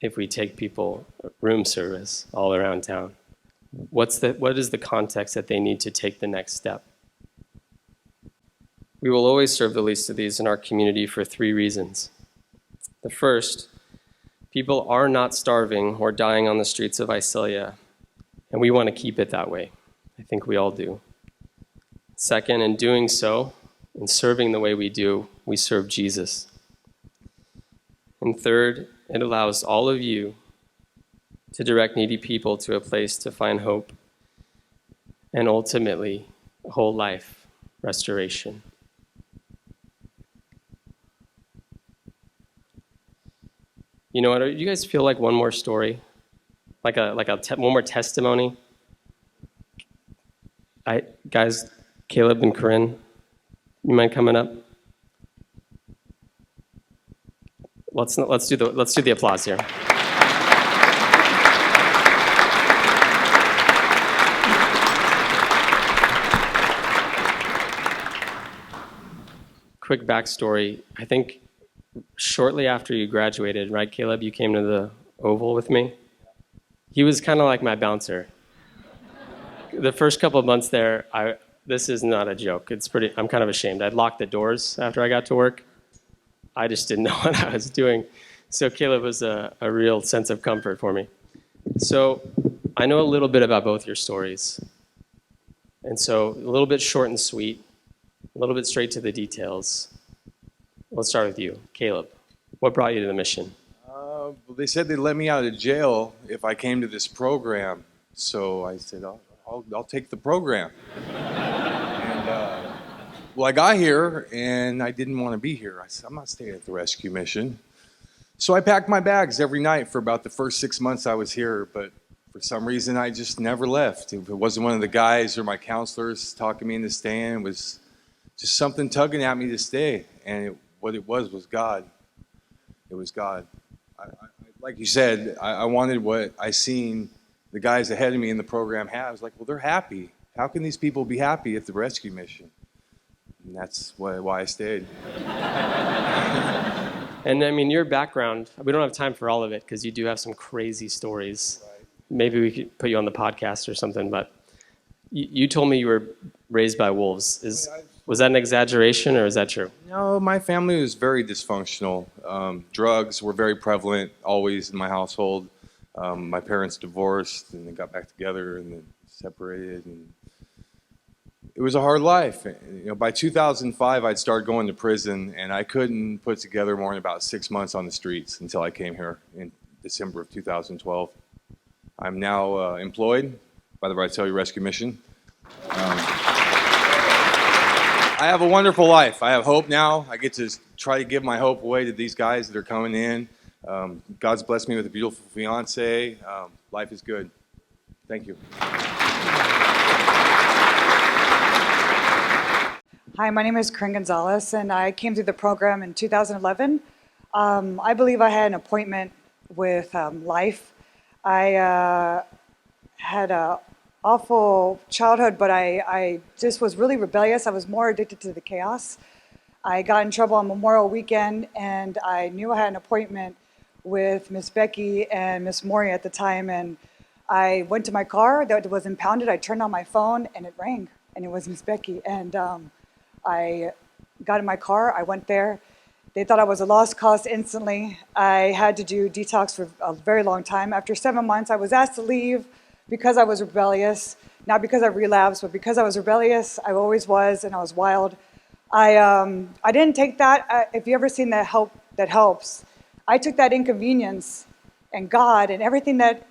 Speaker 5: if we take people room service all around town. What is the context that they need to take the next step? We will always serve the least of these in our community for 3 reasons. The first, people are not starving or dying on the streets of Visalia, and we want to keep it that way. I think we all do. Second, in doing so, in serving the way we do, we serve Jesus. And third, it allows all of you to direct needy people to a place to find hope and ultimately whole life restoration. You know what? Do you guys feel like one more story, like one more testimony? Guys, Caleb and Corinne, You mind coming up? Let's do the applause here. Quick backstory. I think shortly after you graduated, right, Caleb, you came to the Oval with me. He was kind of like my bouncer. The first couple of months there, this is not a joke. I'm kind of ashamed. I'd lock the doors after I got to work. I just didn't know what I was doing. So Caleb was a real sense of comfort for me. So I know a little bit about both your stories. And so a little bit short and sweet, a little bit straight to the details. Let's start with you, Caleb. What brought you to the mission?
Speaker 8: Well, they said they'd let me out of jail if I came to this program. So I said, I'll take the program. And well, I got here and I didn't want to be here. I said, I'm not staying at the rescue mission. So I packed my bags every night for about the first 6 months I was here, but for some reason I just never left. If it wasn't one of the guys or my counselors talking me into staying, it was just something tugging at me to stay. And what it was God. It was God. Like you said, I wanted what I seen the guys ahead of me in the program have. I was like, well, they're happy. How can these people be happy at the rescue mission? And that's why I stayed.
Speaker 5: And I mean, your background, we don't have time for all of it because you do have some crazy stories. Right. Maybe we could put you on the podcast or something, but you told me you were raised by wolves. Was that an exaggeration or is that true?
Speaker 8: No, my family was very dysfunctional. Drugs were very prevalent always in my household. My parents divorced and they got back together and then separated. And it was a hard life. By 2005, I'd started going to prison, and I couldn't put together more than about 6 months on the streets until I came here in December of 2012. I'm now employed by the Visalia Rescue Mission. I have a wonderful life. I have hope now. I get to try to give my hope away to these guys that are coming in. God's blessed me with a beautiful fiance. Life is good. Thank you.
Speaker 12: Hi, my name is Corinne Gonzalez, and I came through the program in 2011. I believe I had an appointment with life. I had an awful childhood, but I just was really rebellious. I was more addicted to the chaos. I got in trouble on Memorial Weekend, and I knew I had an appointment with Miss Becky and Miss Maury at the time, and I went to my car that was impounded. I turned on my phone, and it rang, and it was Miss Becky. And I got in my car, I went there. They thought I was a lost cause instantly. I had to do detox for a very long time. After 7 months, I was asked to leave because I was rebellious. Not because I relapsed, but because I was rebellious. I always was, and I was wild. I didn't take that. If you ever seen That Helps, I took that inconvenience and God and everything that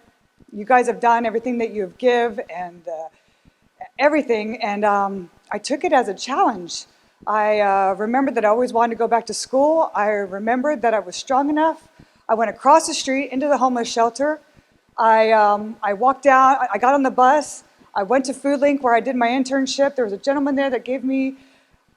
Speaker 12: you guys have done, everything that you have give, and everything, and I took it as a challenge. I remembered that I always wanted to go back to school. I remembered that I was strong enough. I went across the street into the homeless shelter. I walked down, I got on the bus. I went to Food Link where I did my internship. There was a gentleman there that gave me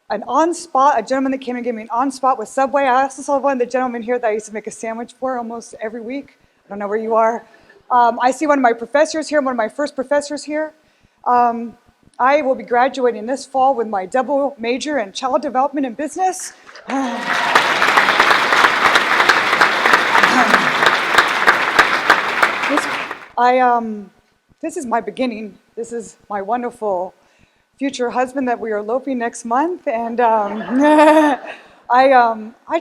Speaker 12: a gentleman that came and gave me an on-spot with Subway. I also saw one of the gentlemen here that I used to make a sandwich for almost every week. I don't know where you are. I see one of my professors here, one of my first professors here. I will be graduating this fall with my double major in child development and business. This is my beginning. This is my wonderful future husband that we are eloping next month. And I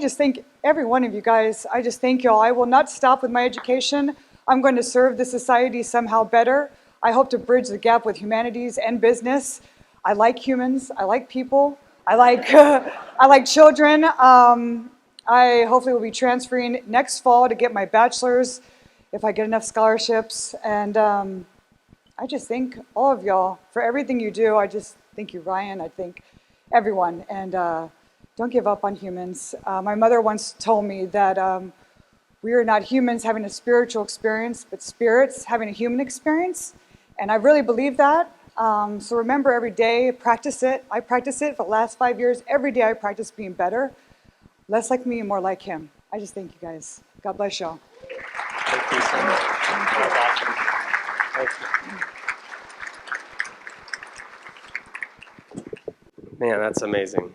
Speaker 12: just thank every one of you guys. I just thank y'all. I will not stop with my education. I'm going to serve the society somehow better. I hope to bridge the gap with humanities and business. I like humans. I like people. I like children. I hopefully will be transferring next fall to get my bachelor's if I get enough scholarships. And I just thank all of y'all for everything you do. I just thank you, Ryan. I thank everyone. And don't give up on humans. My mother once told me that we are not humans having a spiritual experience, but spirits having a human experience. And I really believe that. So remember every day, practice it. I practice it for the last 5 years. Every day I practice being better, less like me and more like him. I just thank you guys. God bless y'all.
Speaker 5: Thank you so much. That's awesome. Thank you. Man, that's amazing.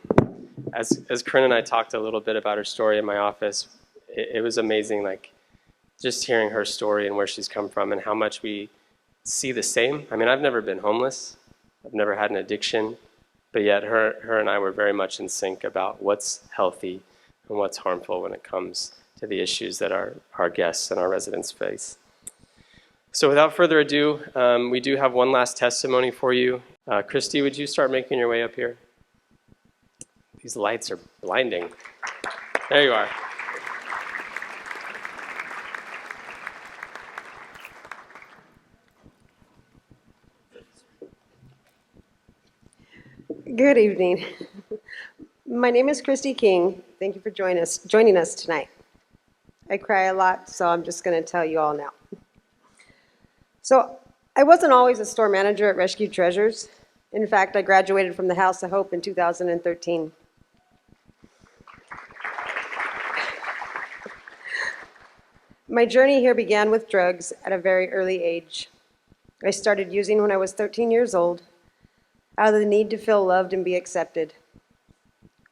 Speaker 5: As Corinne and I talked a little bit about her story in my office, it was amazing, like just hearing her story and where she's come from and how much we see the same. I mean, I've never been homeless. I've never had an addiction, but yet her and I were very much in sync about what's healthy and what's harmful when it comes to the issues that our guests and our residents face. So without further ado, we do have one last testimony for you. Christy, would you start making your way up here? These lights are blinding. There you are.
Speaker 18: Good evening. My name is Christy King. Thank you for joining us tonight. I cry a lot, so I'm just going to tell you all now. So I wasn't always a store manager at Rescue Treasures. In fact, I graduated from the House of Hope in 2013. My journey here began with drugs at a very early age. I started using when I was 13 years old, out of the need to feel loved and be accepted.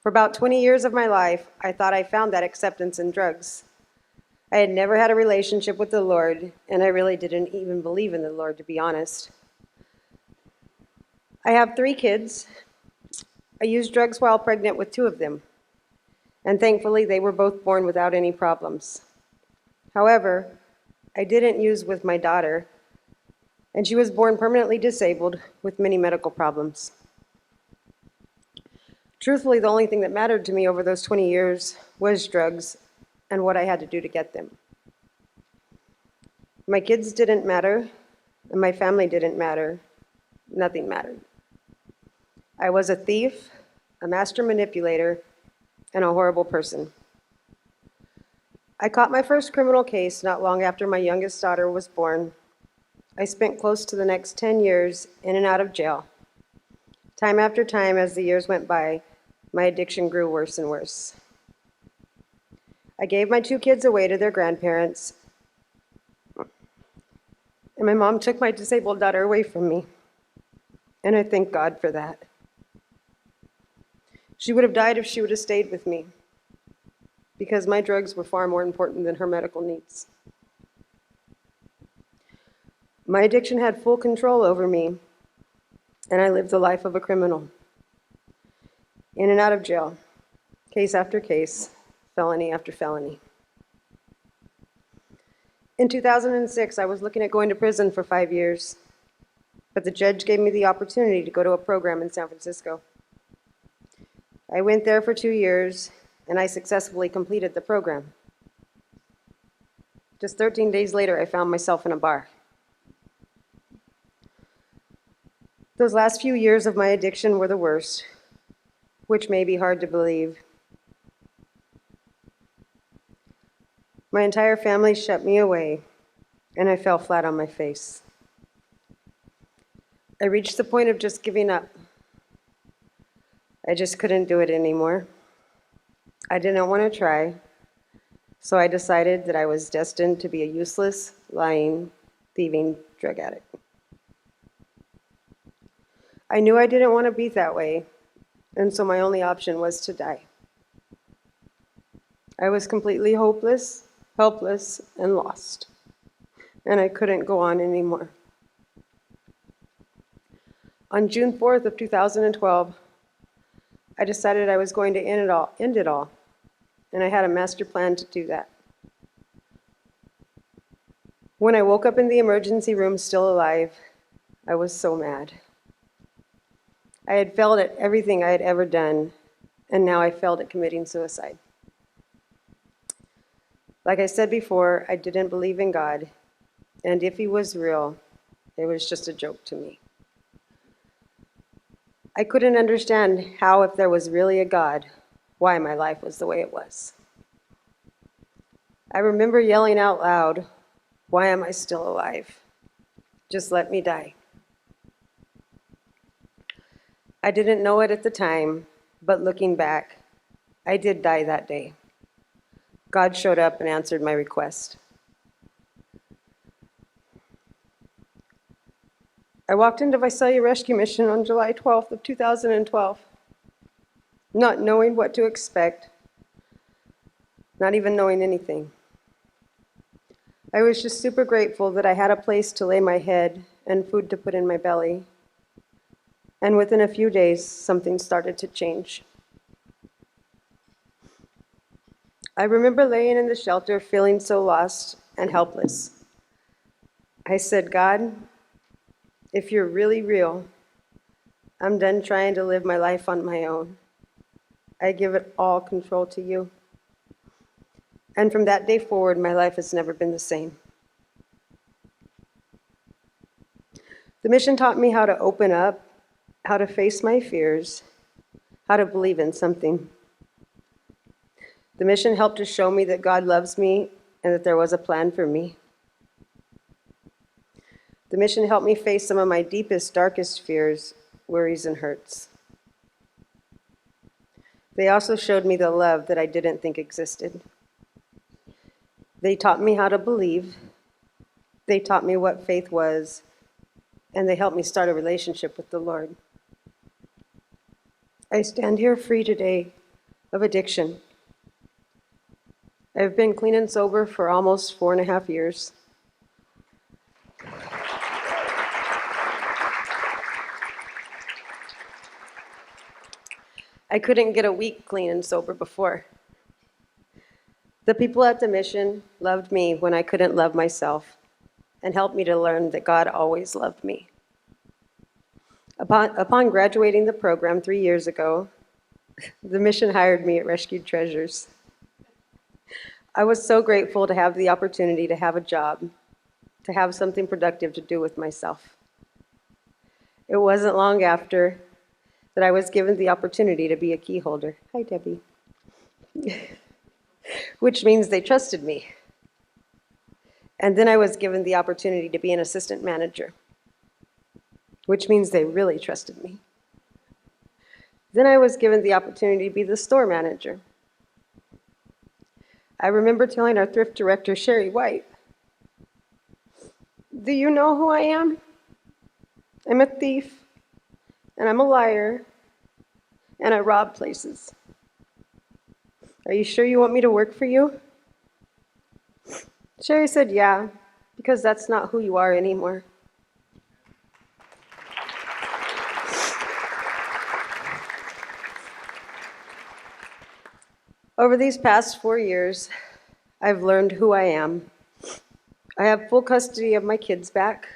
Speaker 18: For about 20 years of my life, I thought I found that acceptance in drugs. I had never had a relationship with the Lord, and I really didn't even believe in the Lord, to be honest. I have 3 kids. I used drugs while pregnant with 2 of them, and thankfully they were both born without any problems. However, I didn't use with my daughter, and she was born permanently disabled with many medical problems. Truthfully, the only thing that mattered to me over those 20 years was drugs and what I had to do to get them. My kids didn't matter, and my family didn't matter. Nothing mattered. I was a thief, a master manipulator, and a horrible person. I caught my first criminal case not long after my youngest daughter was born. I spent close to the next 10 years in and out of jail. Time after time, as the years went by, my addiction grew worse and worse. I gave my 2 kids away to their grandparents, and my mom took my disabled daughter away from me, and I thank God for that. She would have died if she would have stayed with me, because my drugs were far more important than her medical needs. My addiction had full control over me, and I lived the life of a criminal. In and out of jail, case after case, felony after felony. In 2006, I was looking at going to prison for 5 years, but the judge gave me the opportunity to go to a program in San Francisco. I went there for 2 years, and I successfully completed the program. Just 13 days later, I found myself in a bar. Those last few years of my addiction were the worst, which may be hard to believe. My entire family shut me away, and I fell flat on my face. I reached the point of just giving up. I just couldn't do it anymore. I didn't want to try, so I decided that I was destined to be a useless, lying, thieving drug addict. I knew I didn't want to be that way, and so my only option was to die. I was completely hopeless, helpless, and lost, and I couldn't go on anymore. On June 4th of 2012, I decided I was going to end it all, and I had a master plan to do that. When I woke up in the emergency room still alive, I was so mad. I had failed at everything I had ever done, and now I failed at committing suicide. Like I said before, I didn't believe in God, and if He was real, it was just a joke to me. I couldn't understand how, if there was really a God, why my life was the way it was. I remember yelling out loud, "Why am I still alive? Just let me die." I didn't know it at the time, but looking back, I did die that day. God showed up and answered my request. I walked into Visalia Rescue Mission on July 12th of 2012, not knowing what to expect, not even knowing anything. I was just super grateful that I had a place to lay my head and food to put in my belly. And within a few days, something started to change. I remember laying in the shelter feeling so lost and helpless. I said, God, if you're really real, I'm done trying to live my life on my own. I give it all control to you. And from that day forward, my life has never been the same. The mission taught me how to open up, how to face my fears, how to believe in something. The mission helped to show me that God loves me and that there was a plan for me. The mission helped me face some of my deepest, darkest fears, worries, and hurts. They also showed me the love that I didn't think existed. They taught me how to believe. They taught me what faith was, and they helped me start a relationship with the Lord. I stand here free today of addiction. I've been clean and sober for almost 4.5 years. I couldn't get a week clean and sober before. The people at the mission loved me when I couldn't love myself and helped me to learn that God always loved me. Upon graduating the program 3 years ago, the mission hired me at Rescued Treasures. I was so grateful to have the opportunity to have a job, to have something productive to do with myself. It wasn't long after that I was given the opportunity to be a key holder. Hi, Debbie. Which means they trusted me. And then I was given the opportunity to be an assistant manager, which means they really trusted me. Then I was given the opportunity to be the store manager. I remember telling our thrift director, Sherry White, do you know who I am? I'm a thief, and I'm a liar, and I rob places. Are you sure you want me to work for you? Sherry said, yeah, because that's not who you are anymore. Over these past 4 years, I've learned who I am. I have full custody of my kids back.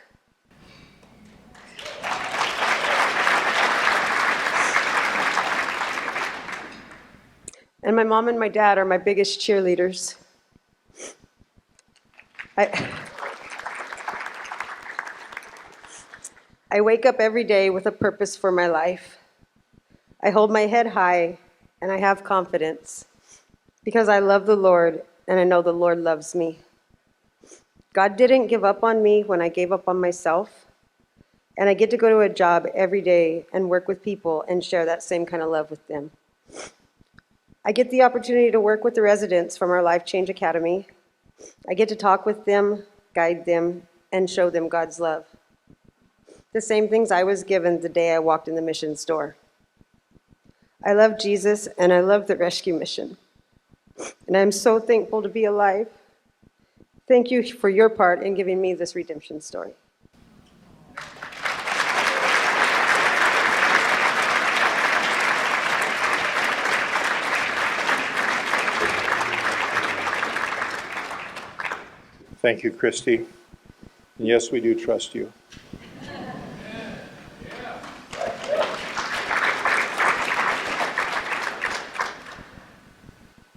Speaker 18: And my mom and my dad are my biggest cheerleaders. I wake up every day with a purpose for my life. I hold my head high and I have confidence because I love the Lord and I know the Lord loves me. God didn't give up on me when I gave up on myself, and I get to go to a job every day and work with people and share that same kind of love with them. I get the opportunity to work with the residents from our Life Change Academy. I get to talk with them, guide them, and show them God's love. The same things I was given the day I walked in the mission store. I love Jesus and I love the rescue mission. And I'm so thankful to be alive. Thank you for your part in giving me this redemption story.
Speaker 4: Thank you, Christy. And yes, we do trust you.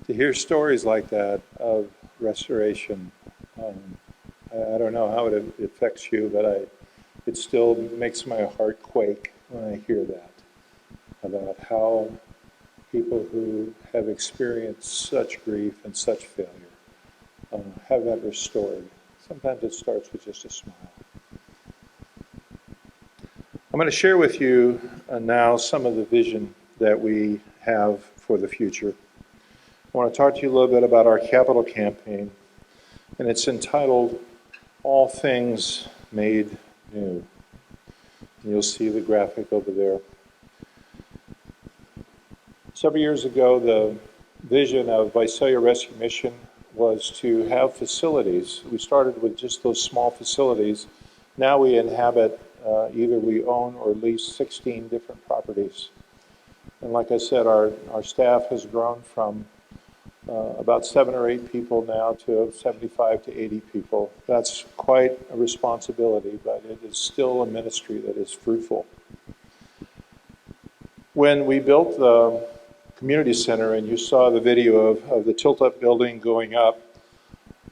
Speaker 4: To hear stories like that of restoration, I don't know how it affects you, but it still makes my heart quake when I hear that, about how people who have experienced such grief and such failure have that restored. Sometimes it starts with just a smile. I'm going to share with you now some of the vision that we have for the future. I want to talk to you a little bit about our capital campaign, and it's entitled All Things Made New. And you'll see the graphic over there. Several years ago, the vision of Visalia Rescue Mission was to have facilities. We started with just those small facilities. Now we inhabit, either we own or lease 16 different properties. And like I said, our staff has grown from about 7 or 8 people now to 75 to 80 people. That's quite a responsibility, but it is still a ministry that is fruitful. When we built the community center, and you saw the video of the tilt-up building going up,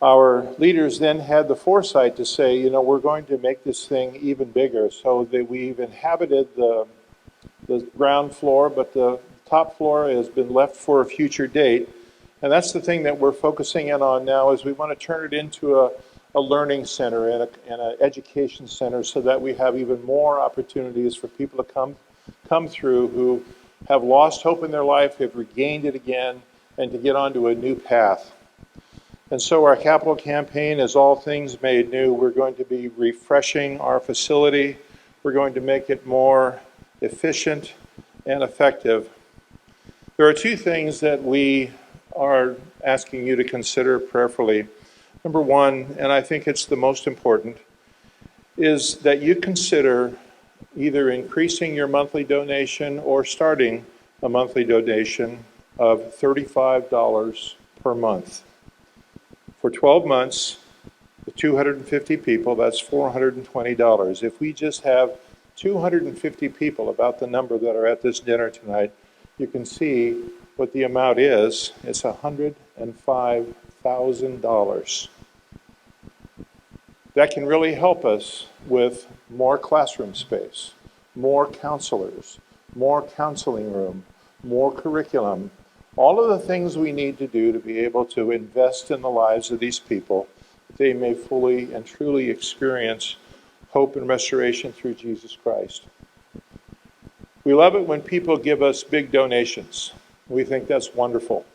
Speaker 4: our leaders then had the foresight to say, you know, we're going to make this thing even bigger, so that we've inhabited the ground floor, but the top floor has been left for a future date. And that's the thing that we're focusing in on now, is we want to turn it into a learning center and an education center, so that we have even more opportunities for people to come through who have lost hope in their life, have regained it again, and to get onto a new path. And so our capital campaign is All Things Made New. We're going to be refreshing our facility. We're going to make it more efficient and effective. There are 2 things that we are asking you to consider prayerfully. Number 1, and I think it's the most important, is that you consider either increasing your monthly donation or starting a monthly donation of $35 per month. For 12 months, with 250 people, that's $420. If we just have 250 people, about the number that are at this dinner tonight, you can see what the amount is. It's $105,000. That can really help us with more classroom space, more counselors, more counseling room, more curriculum, all of the things we need to do to be able to invest in the lives of these people, that they may fully and truly experience hope and restoration through Jesus Christ. We love it when people give us big donations. We think that's wonderful.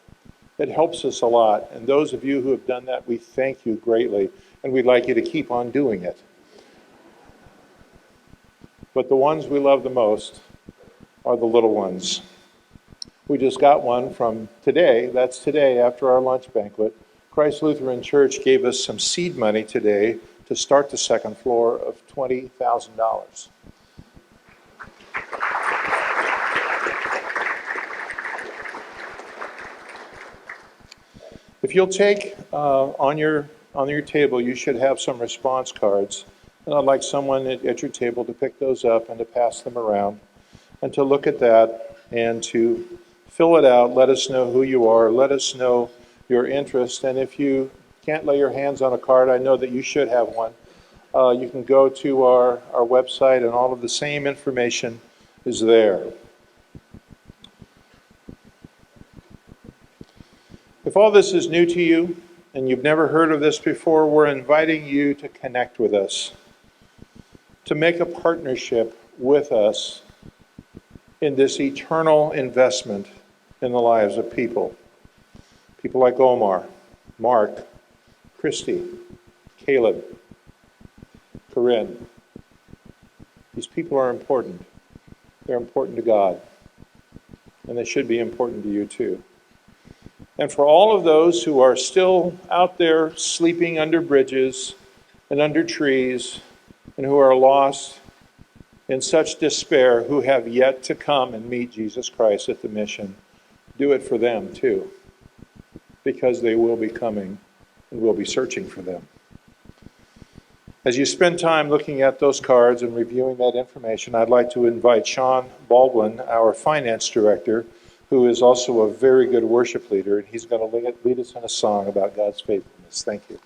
Speaker 4: It helps us a lot. And those of you who have done that, we thank you greatly. And we'd like you to keep on doing it. But the ones we love the most are the little ones. We just got one from today. That's today after our lunch banquet. Christ Lutheran Church gave us some seed money today to start the 2nd floor of $20,000. If you'll take on your table, you should have some response cards. And I'd like someone at your table to pick those up and to pass them around and to look at that and to fill it out. Let us know who you are. Let us know your interest. And if you can't lay your hands on a card, I know that you should have one. You can go to our website, and all of the same information is there. If all this is new to you and you've never heard of this before, we're inviting you to connect with us, to make a partnership with us in this eternal investment in the lives of people. People like Omar, Mark, Christy, Caleb, Corinne. These people are important. They're important to God, and they should be important to you too. And for all of those who are still out there sleeping under bridges and under trees, and who are lost in such despair, who have yet to come and meet Jesus Christ at the mission, do it for them too, because they will be coming and we'll be searching for them. As you spend time looking at those cards and reviewing that information, I'd like to invite Sean Baldwin, our finance director, who is also a very good worship leader, and he's going to lead us in a song about God's faithfulness. Thank you.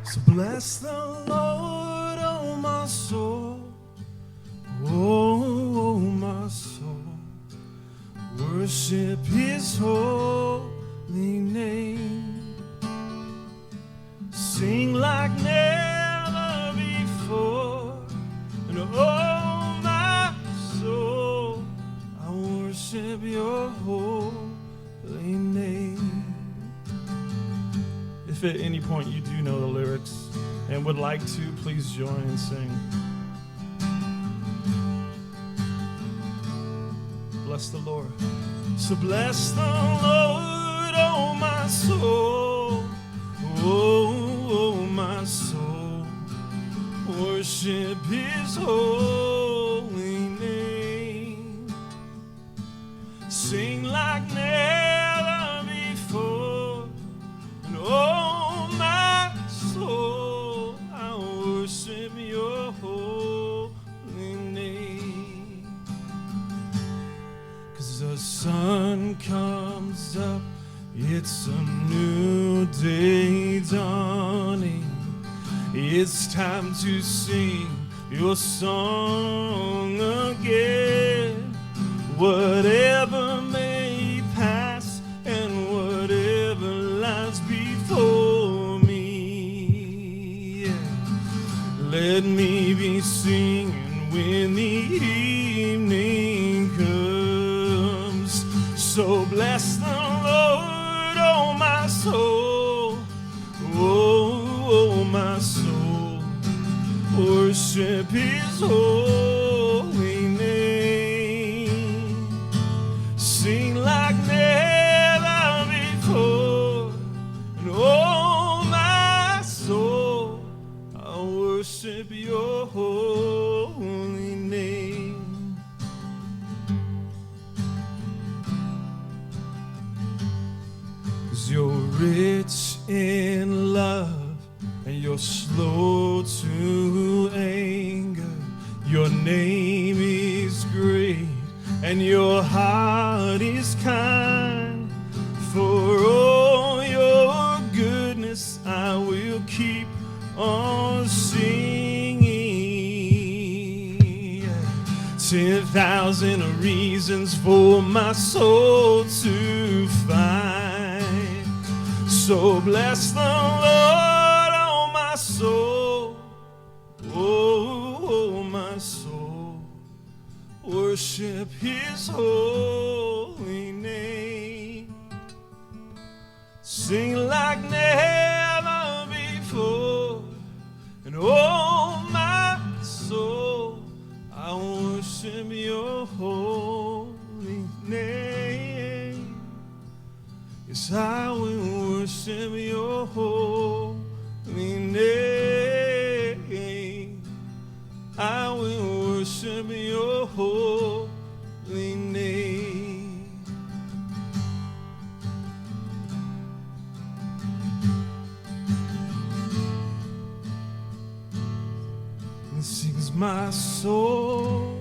Speaker 1: So bless the Lord, oh my soul, oh my soul, worship his holy name, sing like never If at any point you do know the lyrics and would like to, please join and sing. Bless the Lord. So bless the Lord, oh my soul, oh my soul. Worship His holy name. Sing like never before. And oh my soul, I worship Your holy name. 'Cause the sun comes up, it's a new day dawning. It's time to sing Your song again. Whatever may pass and whatever lies before me, yeah. Let me be singing when the evening comes. So bless the Lord, oh my soul, oh my soul. Worship His holy name. Sing like never before. And oh my soul, I worship Your holy name. 'Cause You're rich in love and You're slow to anger. Your name is great and Your heart is kind. For all Your goodness I will keep on singing. 10,000 reasons for my soul to find. So bless the Lord, oh my soul, oh my soul. Worship His holy name. Sing like never before. And oh my soul, I worship Your holy name. Yes, I will worship Your holy name. I will worship Your holy name. And sings my soul,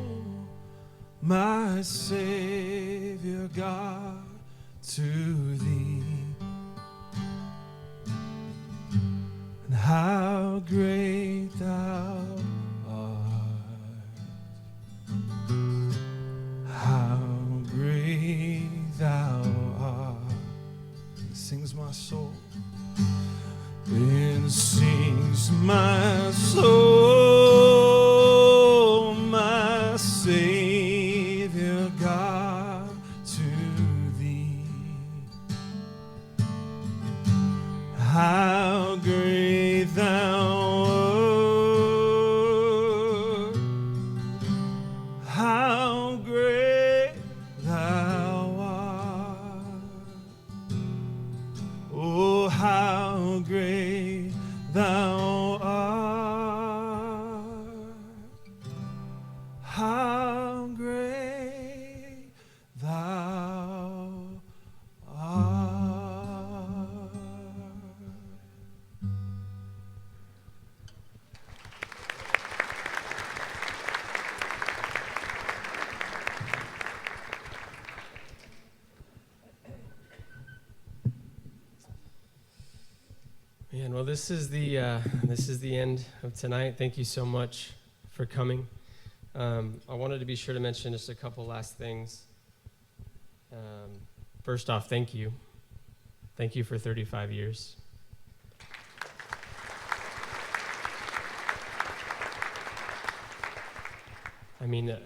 Speaker 1: my Savior God, to Thee. And how great Thou art. How great Thou art. And sings my soul. Then sings my soul, my Savior God, to Thee. How great Thou art. How great Thou art. Oh, how great Thou art. How great Thou art.
Speaker 5: Man, well, this is the end of tonight. Thank you so much for coming. I wanted to be sure to mention just a couple last things. First off, thank you. Thank you for 35 years. I mean,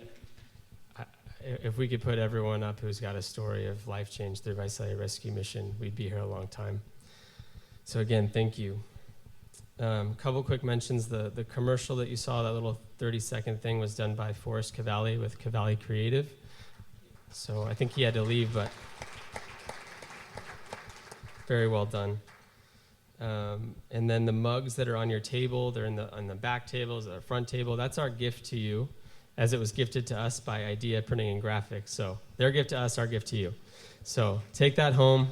Speaker 5: if we could put everyone up who's got a story of life change through Visalia Rescue Mission, we'd be here a long time. So again, thank you. Couple quick mentions. The commercial that you saw, that little 30-second thing, was done by Forrest Cavalli with Cavalli Creative. So I think he had to leave, but very well done. And then the mugs that are on your table, they're on the back tables, the front table. That's our gift to you, as it was gifted to us by Idea Printing and Graphics. So their gift to us, our gift to you. So take that home.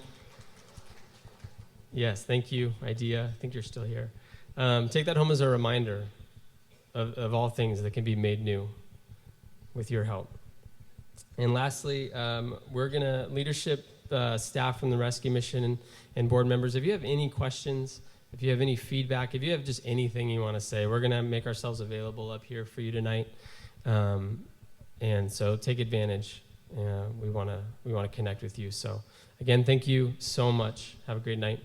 Speaker 5: Yes, thank you, Idea. I think you're still here. Take that home as a reminder of all things that can be made new with your help. And lastly, we're going to, leadership staff from the rescue mission and board members, if you have any questions, if you have any feedback, if you have just anything you want to say, we're going to make ourselves available up here for you tonight. And so take advantage. We want to connect with you. So again, thank you so much. Have a great night.